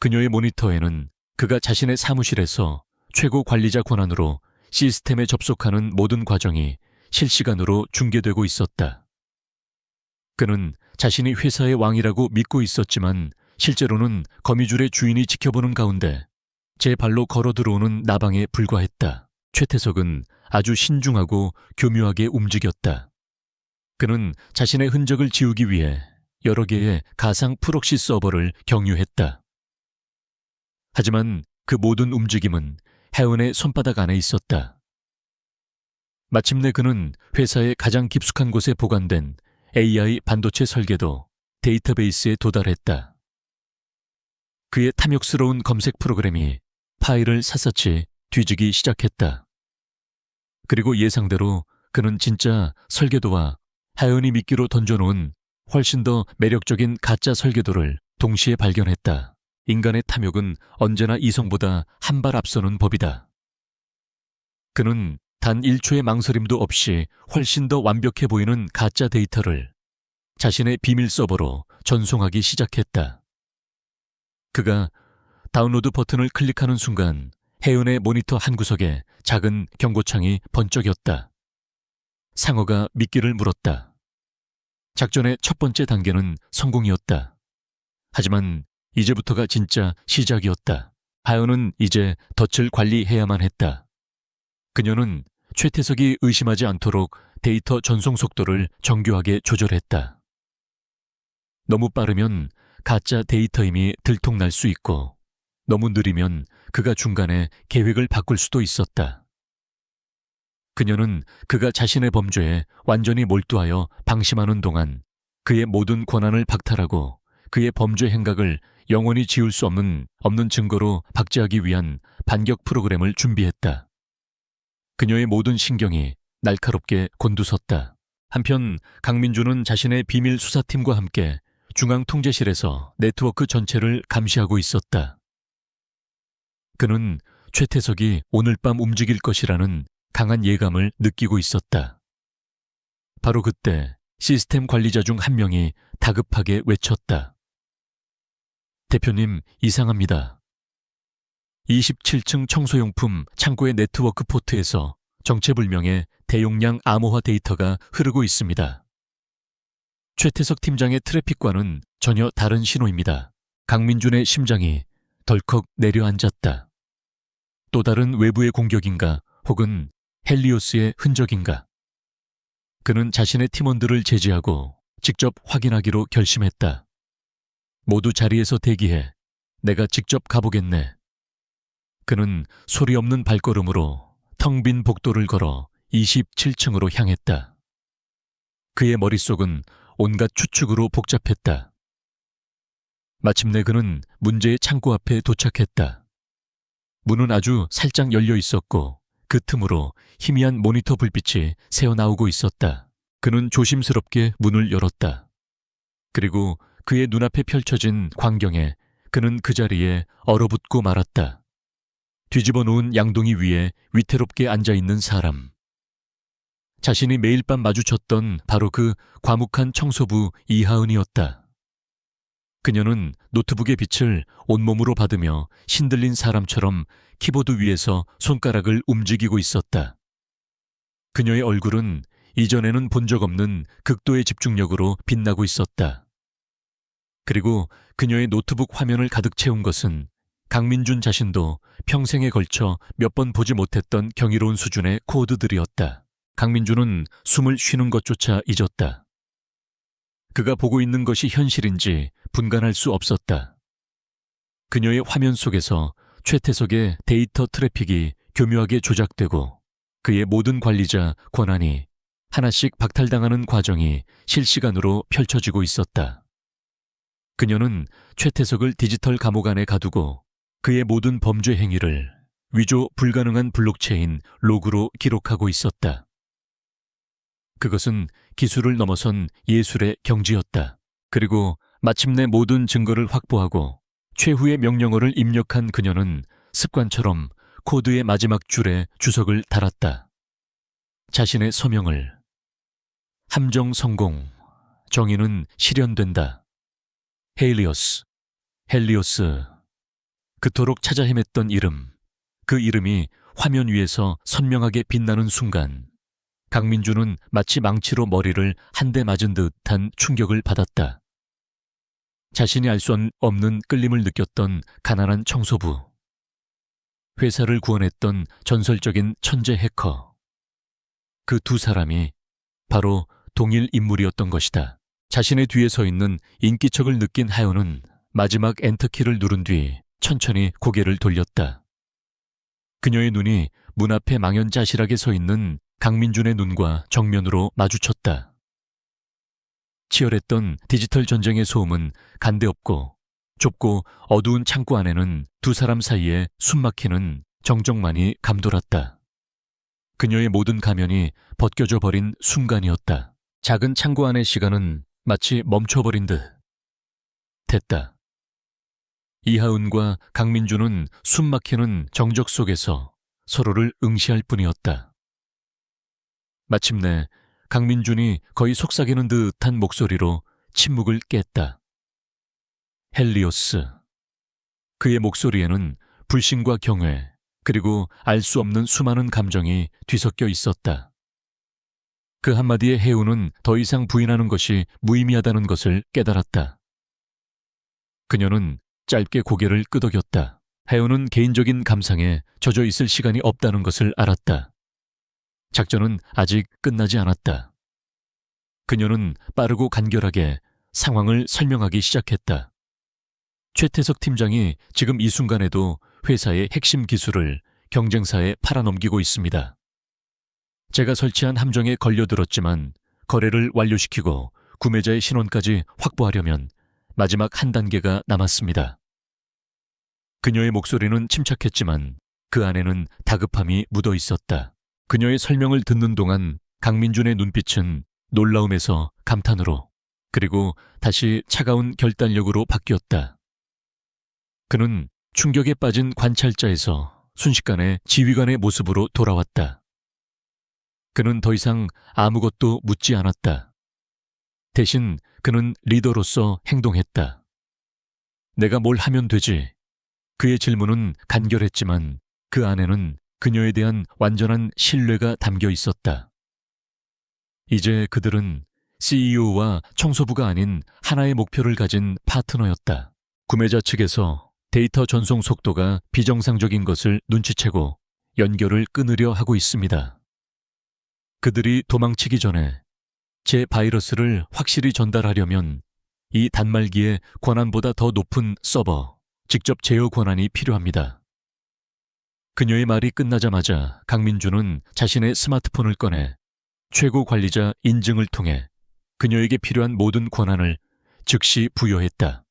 그녀의 모니터에는 그가 자신의 사무실에서 최고 관리자 권한으로 시스템에 접속하는 모든 과정이 실시간으로 중계되고 있었다. 그는 자신이 회사의 왕이라고 믿고 있었지만 실제로는 거미줄의 주인이 지켜보는 가운데 제 발로 걸어 들어오는 나방에 불과했다. 최태석은 아주 신중하고 교묘하게 움직였다. 그는 자신의 흔적을 지우기 위해 여러 개의 가상 프록시 서버를 경유했다. 하지만 그 모든 움직임은 혜은의 손바닥 안에 있었다. 마침내 그는 회사의 가장 깊숙한 곳에 보관된 AI 반도체 설계도 데이터베이스에 도달했다. 그의 탐욕스러운 검색 프로그램이 파일을 샅샅이 뒤지기 시작했다. 그리고 예상대로 그는 진짜 설계도와 혜은이 미끼로 던져놓은 훨씬 더 매력적인 가짜 설계도를 동시에 발견했다. 인간의 탐욕은 언제나 이성보다 한 발 앞서는 법이다. 그는 단 1초의 망설임도 없이 훨씬 더 완벽해 보이는 가짜 데이터를 자신의 비밀 서버로 전송하기 시작했다. 그가 다운로드 버튼을 클릭하는 순간 혜은의 모니터 한 구석에 작은 경고창이 번쩍였다. 상어가 미끼를 물었다. 작전의 첫 번째 단계는 성공이었다. 하지만 이제부터가 진짜 시작이었다. 하연은 이제 덫을 관리해야만 했다. 그녀는 최태석이 의심하지 않도록 데이터 전송 속도를 정교하게 조절했다. 너무 빠르면 가짜 데이터임이 들통날 수 있고, 너무 느리면 그가 중간에 계획을 바꿀 수도 있었다. 그녀는 그가 자신의 범죄에 완전히 몰두하여 방심하는 동안 그의 모든 권한을 박탈하고 그의 범죄 행각을 영원히 지울 수 없는 증거로 박제하기 위한 반격 프로그램을 준비했다. 그녀의 모든 신경이 날카롭게 곤두섰다. 한편 강민주는 자신의 비밀 수사팀과 함께 중앙통제실에서 네트워크 전체를 감시하고 있었다. 그는 최태석이 오늘 밤 움직일 것이라는 강한 예감을 느끼고 있었다. 바로 그때 시스템 관리자 중 한 명이 다급하게 외쳤다. 대표님, 이상합니다. 27층 청소용품 창고의 네트워크 포트에서 정체불명의 대용량 암호화 데이터가 흐르고 있습니다. 최태석 팀장의 트래픽과는 전혀 다른 신호입니다. 강민준의 심장이 덜컥 내려앉았다. 또 다른 외부의 공격인가 혹은 헬리오스의 흔적인가? 그는 자신의 팀원들을 제지하고 직접 확인하기로 결심했다. 모두 자리에서 대기해. 내가 직접 가보겠네. 그는 소리 없는 발걸음으로 텅 빈 복도를 걸어 27층으로 향했다. 그의 머릿속은 온갖 추측으로 복잡했다. 마침내 그는 문제의 창고 앞에 도착했다. 문은 아주 살짝 열려 있었고 그 틈으로 희미한 모니터 불빛이 새어나오고 있었다. 그는 조심스럽게 문을 열었다. 그리고 그의 눈앞에 펼쳐진 광경에 그는 그 자리에 얼어붙고 말았다. 뒤집어 놓은 양동이 위에 위태롭게 앉아있는 사람. 자신이 매일 밤 마주쳤던 바로 그 과묵한 청소부 이하은이었다. 그녀는 노트북의 빛을 온몸으로 받으며 신들린 사람처럼 키보드 위에서 손가락을 움직이고 있었다. 그녀의 얼굴은 이전에는 본 적 없는 극도의 집중력으로 빛나고 있었다. 그리고 그녀의 노트북 화면을 가득 채운 것은 강민준 자신도 평생에 걸쳐 몇 번 보지 못했던 경이로운 수준의 코드들이었다. 강민준은 숨을 쉬는 것조차 잊었다. 그가 보고 있는 것이 현실인지 분간할 수 없었다. 그녀의 화면 속에서 최태석의 데이터 트래픽이 교묘하게 조작되고 그의 모든 관리자 권한이 하나씩 박탈당하는 과정이 실시간으로 펼쳐지고 있었다. 그녀는 최태석을 디지털 감옥 안에 가두고 그의 모든 범죄 행위를 위조 불가능한 블록체인 로그로 기록하고 있었다. 그것은 기술을 넘어선 예술의 경지였다. 그리고 마침내 모든 증거를 확보하고 최후의 명령어를 입력한 그녀는 습관처럼 코드의 마지막 줄에 주석을 달았다. 자신의 서명을. 함정 성공. 정의는 실현된다. 헬리오스. 그토록 찾아 헤맸던 이름. 그 이름이 화면 위에서 선명하게 빛나는 순간 강민주는 마치 망치로 머리를 한 대 맞은 듯한 충격을 받았다. 자신이 알 수 없는 끌림을 느꼈던 가난한 청소부. 회사를 구원했던 전설적인 천재 해커. 그 두 사람이 바로 동일 인물이었던 것이다. 자신의 뒤에 서 있는 인기척을 느낀 하연은 마지막 엔터키를 누른 뒤 천천히 고개를 돌렸다. 그녀의 눈이 문 앞에 망연자실하게 서 있는 강민준의 눈과 정면으로 마주쳤다. 치열했던 디지털 전쟁의 소음은 간데없고 좁고 어두운 창고 안에는 두 사람 사이에 숨막히는 정적만이 감돌았다. 그녀의 모든 가면이 벗겨져 버린 순간이었다. 작은 창고 안의 시간은 마치 멈춰버린 듯. 됐다. 이하은과 강민주는 숨막히는 정적 속에서 서로를 응시할 뿐이었다. 마침내 강민준이 거의 속삭이는 듯한 목소리로 침묵을 깼다. 헬리오스. 그의 목소리에는 불신과 경외, 그리고 알 수 없는 수많은 감정이 뒤섞여 있었다. 그 한마디의 해우는 더 이상 부인하는 것이 무의미하다는 것을 깨달았다. 그녀는 짧게 고개를 끄덕였다. 해운은 개인적인 감상에 젖어 있을 시간이 없다는 것을 알았다. 작전은 아직 끝나지 않았다. 그녀는 빠르고 간결하게 상황을 설명하기 시작했다. 최태석 팀장이 지금 이 순간에도 회사의 핵심 기술을 경쟁사에 팔아넘기고 있습니다. 제가 설치한 함정에 걸려들었지만 거래를 완료시키고 구매자의 신원까지 확보하려면 마지막 한 단계가 남았습니다. 그녀의 목소리는 침착했지만 그 안에는 다급함이 묻어 있었다. 그녀의 설명을 듣는 동안 강민준의 눈빛은 놀라움에서 감탄으로 그리고 다시 차가운 결단력으로 바뀌었다. 그는 충격에 빠진 관찰자에서 순식간에 지휘관의 모습으로 돌아왔다. 그는 더 이상 아무것도 묻지 않았다. 대신 그는 리더로서 행동했다. 내가 뭘 하면 되지? 그의 질문은 간결했지만 그 안에는 그녀에 대한 완전한 신뢰가 담겨 있었다. 이제 그들은 CEO와 청소부가 아닌 하나의 목표를 가진 파트너였다. 구매자 측에서 데이터 전송 속도가 비정상적인 것을 눈치채고 연결을 끊으려 하고 있습니다. 그들이 도망치기 전에 제 바이러스를 확실히 전달하려면 이 단말기의 권한보다 더 높은 서버, 직접 제어 권한이 필요합니다. 그녀의 말이 끝나자마자 강민준은 자신의 스마트폰을 꺼내 최고 관리자 인증을 통해 그녀에게 필요한 모든 권한을 즉시 부여했다.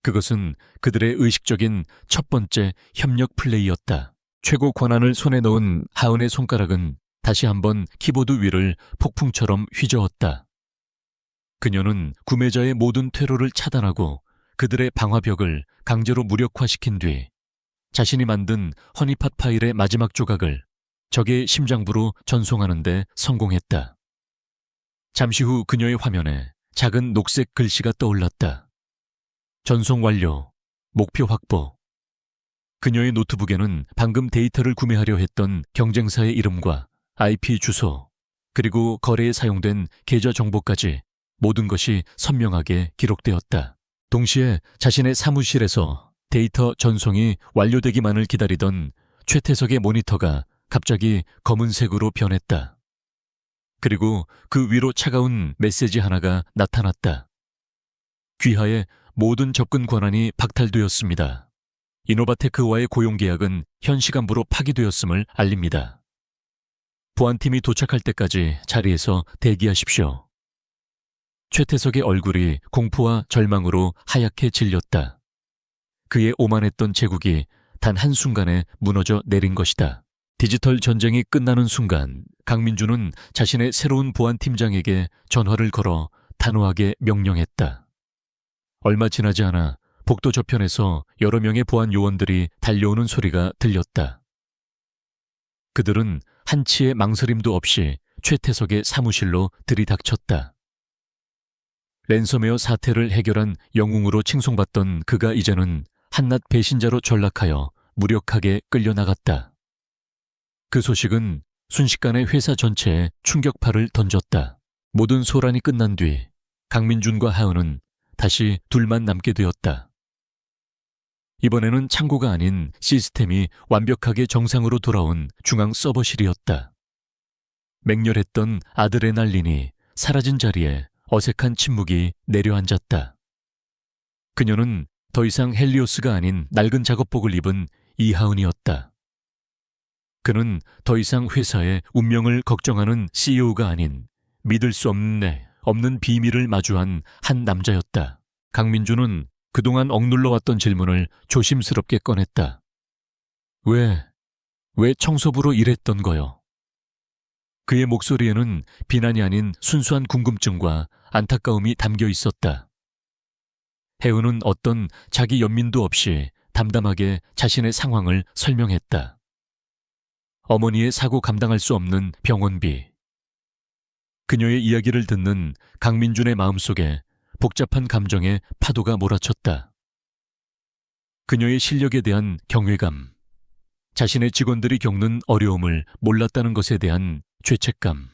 그것은 그들의 의식적인 첫 번째 협력 플레이였다. 최고 권한을 손에 넣은 하은의 손가락은 다시 한번 키보드 위를 폭풍처럼 휘저었다. 그녀는 구매자의 모든 퇴로를 차단하고 그들의 방화벽을 강제로 무력화시킨 뒤 자신이 만든 허니팟 파일의 마지막 조각을 적의 심장부로 전송하는 데 성공했다. 잠시 후 그녀의 화면에 작은 녹색 글씨가 떠올랐다. 전송 완료, 목표 확보. 그녀의 노트북에는 방금 데이터를 구매하려 했던 경쟁사의 이름과 IP 주소, 그리고 거래에 사용된 계좌 정보까지 모든 것이 선명하게 기록되었다. 동시에 자신의 사무실에서 데이터 전송이 완료되기만을 기다리던 최태석의 모니터가 갑자기 검은색으로 변했다. 그리고 그 위로 차가운 메시지 하나가 나타났다. 귀하의 모든 접근 권한이 박탈되었습니다. 이노바테크와의 고용계약은 현 시간부로 파기되었음을 알립니다. 보안팀이 도착할 때까지 자리에서 대기하십시오. 최태석의 얼굴이 공포와 절망으로 하얗게 질렸다. 그의 오만했던 제국이 단 한순간에 무너져 내린 것이다. 디지털 전쟁이 끝나는 순간 강민준은 자신의 새로운 보안팀장에게 전화를 걸어 단호하게 명령했다. 얼마 지나지 않아 복도 저편에서 여러 명의 보안 요원들이 달려오는 소리가 들렸다. 그들은 한치의 망설임도 없이 최태석의 사무실로 들이닥쳤다. 랜섬웨어 사태를 해결한 영웅으로 칭송받던 그가 이제는 한낱 배신자로 전락하여 무력하게 끌려나갔다. 그 소식은 순식간에 회사 전체에 충격파를 던졌다. 모든 소란이 끝난 뒤 강민준과 하은은 다시 둘만 남게 되었다. 이번에는 창고가 아닌 시스템이 완벽하게 정상으로 돌아온 중앙 서버실이었다. 맹렬했던 아드레날린이 사라진 자리에 어색한 침묵이 내려앉았다. 그녀는 더 이상 헬리오스가 아닌 낡은 작업복을 입은 이하은이었다. 그는 더 이상 회사의 운명을 걱정하는 CEO가 아닌 믿을 수 없는 비밀을 마주한 한 남자였다. 강민준은 그동안 억눌러 왔던 질문을 조심스럽게 꺼냈다. 왜 청소부로 일했던 거요? 그의 목소리에는 비난이 아닌 순수한 궁금증과 안타까움이 담겨 있었다. 해운은 어떤 자기 연민도 없이 담담하게 자신의 상황을 설명했다. 어머니의 사고 감당할 수 없는 병원비. 그녀의 이야기를 듣는 강민준의 마음속에 복잡한 감정의 파도가 몰아쳤다. 그녀의 실력에 대한 경외감, 자신의 직원들이 겪는 어려움을 몰랐다는 것에 대한 죄책감,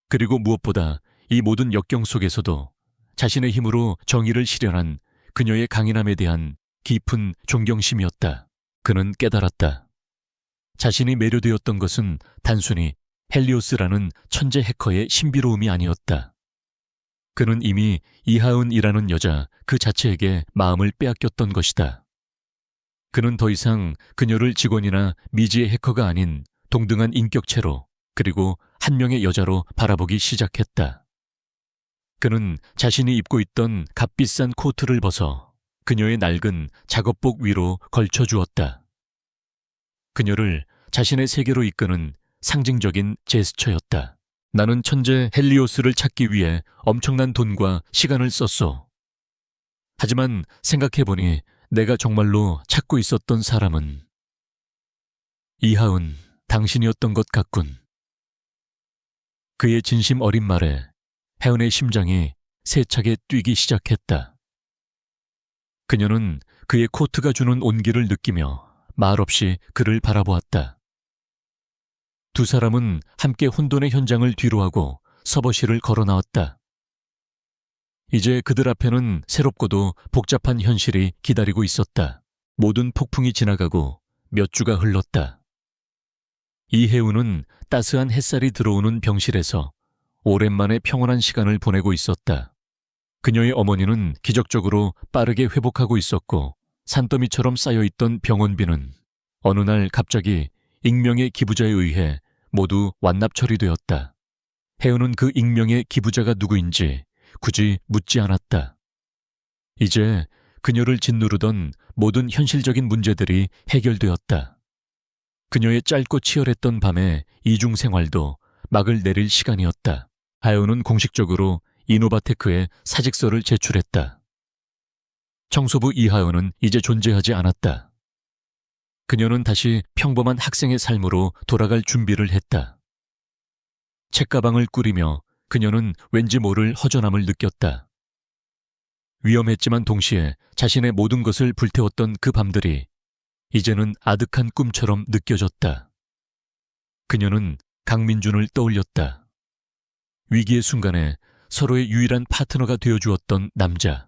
그리고 무엇보다 이 모든 역경 속에서도 자신의 힘으로 정의를 실현한 그녀의 강인함에 대한 깊은 존경심이었다. 그는 깨달았다. 자신이 매료되었던 것은 단순히 헬리오스라는 천재 해커의 신비로움이 아니었다. 그는 이미 이하은이라는 여자 그 자체에게 마음을 빼앗겼던 것이다. 그는 더 이상 그녀를 직원이나 미지의 해커가 아닌 동등한 인격체로, 그리고 한 명의 여자로 바라보기 시작했다. 그는 자신이 입고 있던 값비싼 코트를 벗어 그녀의 낡은 작업복 위로 걸쳐주었다. 그녀를 자신의 세계로 이끄는 상징적인 제스처였다. 나는 천재 헬리오스를 찾기 위해 엄청난 돈과 시간을 썼소. 하지만 생각해보니 내가 정말로 찾고 있었던 사람은 이하은, 당신이었던 것 같군. 그의 진심 어린 말에 혜은의 심장이 세차게 뛰기 시작했다. 그녀는 그의 코트가 주는 온기를 느끼며 말없이 그를 바라보았다. 두 사람은 함께 혼돈의 현장을 뒤로하고 서버실을 걸어 나왔다. 이제 그들 앞에는 새롭고도 복잡한 현실이 기다리고 있었다. 모든 폭풍이 지나가고 몇 주가 흘렀다. 이혜우는 따스한 햇살이 들어오는 병실에서 오랜만에 평온한 시간을 보내고 있었다. 그녀의 어머니는 기적적으로 빠르게 회복하고 있었고 산더미처럼 쌓여있던 병원비는 어느 날 갑자기 익명의 기부자에 의해 모두 완납 처리되었다. 혜우는 그 익명의 기부자가 누구인지 굳이 묻지 않았다. 이제 그녀를 짓누르던 모든 현실적인 문제들이 해결되었다. 그녀의 짧고 치열했던 밤의 이중 생활도 막을 내릴 시간이었다. 하요는 공식적으로 이노바테크에 사직서를 제출했다. 청소부 이하요는 이제 존재하지 않았다. 그녀는 다시 평범한 학생의 삶으로 돌아갈 준비를 했다. 책가방을 꾸리며 그녀는 왠지 모를 허전함을 느꼈다. 위험했지만 동시에 자신의 모든 것을 불태웠던 그 밤들이 이제는 아득한 꿈처럼 느껴졌다. 그녀는 강민준을 떠올렸다. 위기의 순간에 서로의 유일한 파트너가 되어주었던 남자.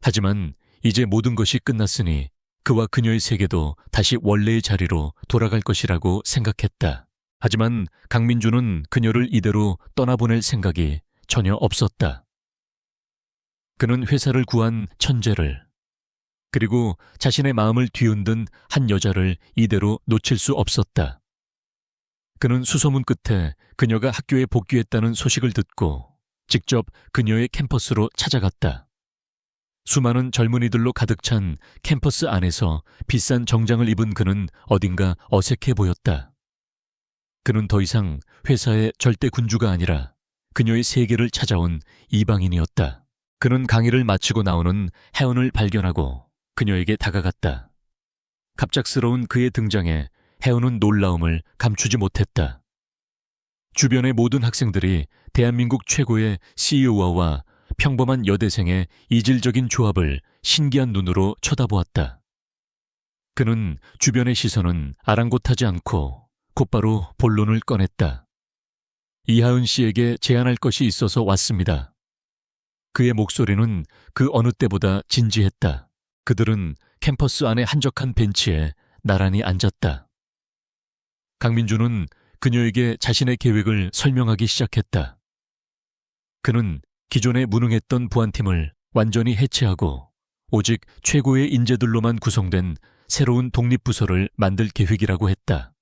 하지만 이제 모든 것이 끝났으니 그와 그녀의 세계도 다시 원래의 자리로 돌아갈 것이라고 생각했다. 하지만 강민준은 그녀를 이대로 떠나보낼 생각이 전혀 없었다. 그는 회사를 구한 천재를, 그리고 자신의 마음을 뒤흔든 한 여자를 이대로 놓칠 수 없었다. 그는 수소문 끝에 그녀가 학교에 복귀했다는 소식을 듣고 직접 그녀의 캠퍼스로 찾아갔다. 수많은 젊은이들로 가득 찬 캠퍼스 안에서 비싼 정장을 입은 그는 어딘가 어색해 보였다. 그는 더 이상 회사의 절대 군주가 아니라 그녀의 세계를 찾아온 이방인이었다. 그는 강의를 마치고 나오는 혜원을 발견하고 그녀에게 다가갔다. 갑작스러운 그의 등장에 혜원은 놀라움을 감추지 못했다. 주변의 모든 학생들이 대한민국 최고의 CEO와 평범한 여대생의 이질적인 조합을 신기한 눈으로 쳐다보았다. 그는 주변의 시선은 아랑곳하지 않고 곧바로 본론을 꺼냈다. 이하은 씨에게 제안할 것이 있어서 왔습니다. 그의 목소리는 그 어느 때보다 진지했다. 그들은 캠퍼스 안의 한적한 벤치에 나란히 앉았다. 강민주는 그녀에게 자신의 계획을 설명하기 시작했다. 그는 기존에 무능했던 보안팀을 완전히 해체하고 오직 최고의 인재들로만 구성된 새로운 독립부서를 만들 계획이라고 했다.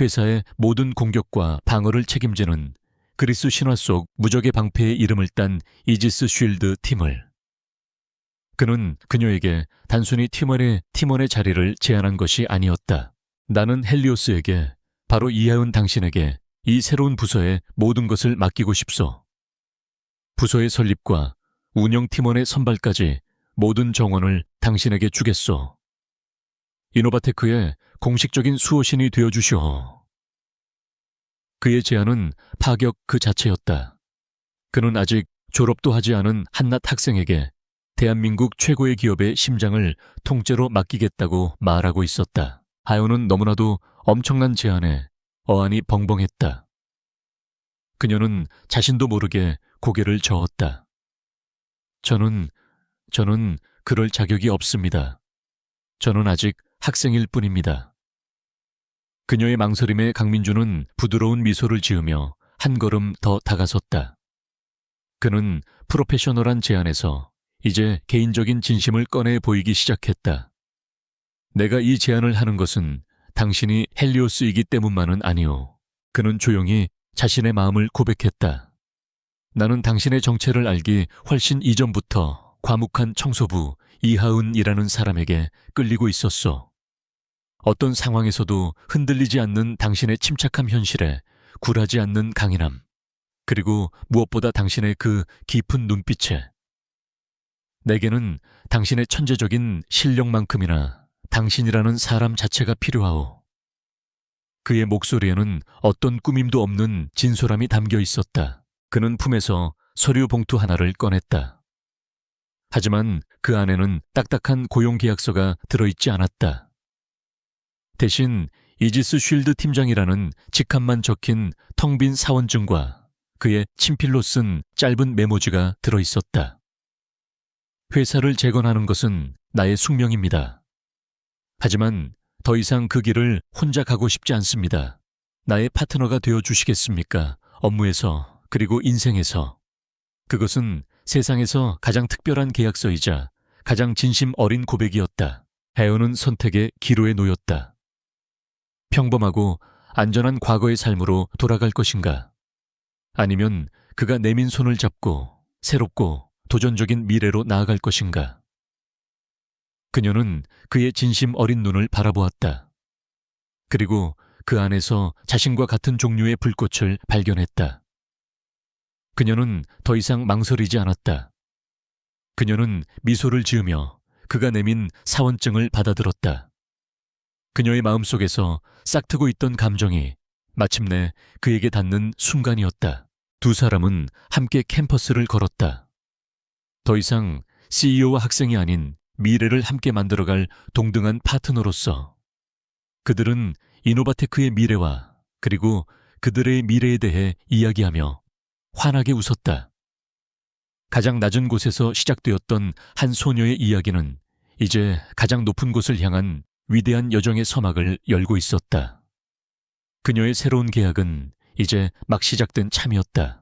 회사의 모든 공격과 방어를 책임지는 그리스 신화 속 무적의 방패의 이름을 딴 이지스 쉴드 팀을. 그는 그녀에게 단순히 팀원의 자리를 제안한 것이 아니었다. 나는 헬리오스에게, 바로 이하은 당신에게 이 새로운 부서의 모든 것을 맡기고 싶소. 부서의 설립과 운영팀원의 선발까지 모든 정원을 당신에게 주겠소. 이노바테크의 공식적인 수호신이 되어주시오. 그의 제안은 파격 그 자체였다. 그는 아직 졸업도 하지 않은 한낱 학생에게 대한민국 최고의 기업의 심장을 통째로 맡기겠다고 말하고 있었다. 하요는 너무나도 엄청난 제안에 어안이 벙벙했다. 그녀는 자신도 모르게 고개를 저었다. 저는 저는 그럴 자격이 없습니다. 저는 아직 학생일 뿐입니다. 그녀의 망설임에 강민주는 부드러운 미소를 지으며 한 걸음 더 다가섰다. 그는 프로페셔널한 제안에서 이제 개인적인 진심을 꺼내 보이기 시작했다. 내가 이 제안을 하는 것은 당신이 헬리오스이기 때문만은 아니오. 그는 조용히 자신의 마음을 고백했다. 나는 당신의 정체를 알기 훨씬 이전부터 과묵한 청소부 이하은이라는 사람에게 끌리고 있었소. 어떤 상황에서도 흔들리지 않는 당신의 침착한 현실에 굴하지 않는 강인함, 그리고 무엇보다 당신의 그 깊은 눈빛에 내게는 당신의 천재적인 실력만큼이나 당신이라는 사람 자체가 필요하오. 그의 목소리에는 어떤 꾸밈도 없는 진솔함이 담겨 있었다. 그는 품에서 서류 봉투 하나를 꺼냈다. 하지만 그 안에는 딱딱한 고용계약서가 들어있지 않았다. 대신 이지스 쉴드 팀장이라는 직함만 적힌 텅 빈 사원증과 그의 친필로 쓴 짧은 메모지가 들어있었다. 회사를 재건하는 것은 나의 숙명입니다. 하지만 더 이상 그 길을 혼자 가고 싶지 않습니다. 나의 파트너가 되어 주시겠습니까? 업무에서, 그리고 인생에서. 그것은 세상에서 가장 특별한 계약서이자 가장 진심 어린 고백이었다. 해오는 선택의 기로에 놓였다. 평범하고 안전한 과거의 삶으로 돌아갈 것인가? 아니면 그가 내민 손을 잡고 새롭고 도전적인 미래로 나아갈 것인가? 그녀는 그의 진심 어린 눈을 바라보았다. 그리고 그 안에서 자신과 같은 종류의 불꽃을 발견했다. 그녀는 더 이상 망설이지 않았다. 그녀는 미소를 지으며 그가 내민 사원증을 받아들었다. 그녀의 마음속에서 싹트고 있던 감정이 마침내 그에게 닿는 순간이었다. 두 사람은 함께 캠퍼스를 걸었다. 더 이상 CEO와 학생이 아닌 미래를 함께 만들어갈 동등한 파트너로서 그들은 이노바테크의 미래와 그리고 그들의 미래에 대해 이야기하며 환하게 웃었다. 가장 낮은 곳에서 시작되었던 한 소녀의 이야기는 이제 가장 높은 곳을 향한 위대한 여정의 서막을 열고 있었다. 그녀의 새로운 계약은 이제 막 시작된 참이었다.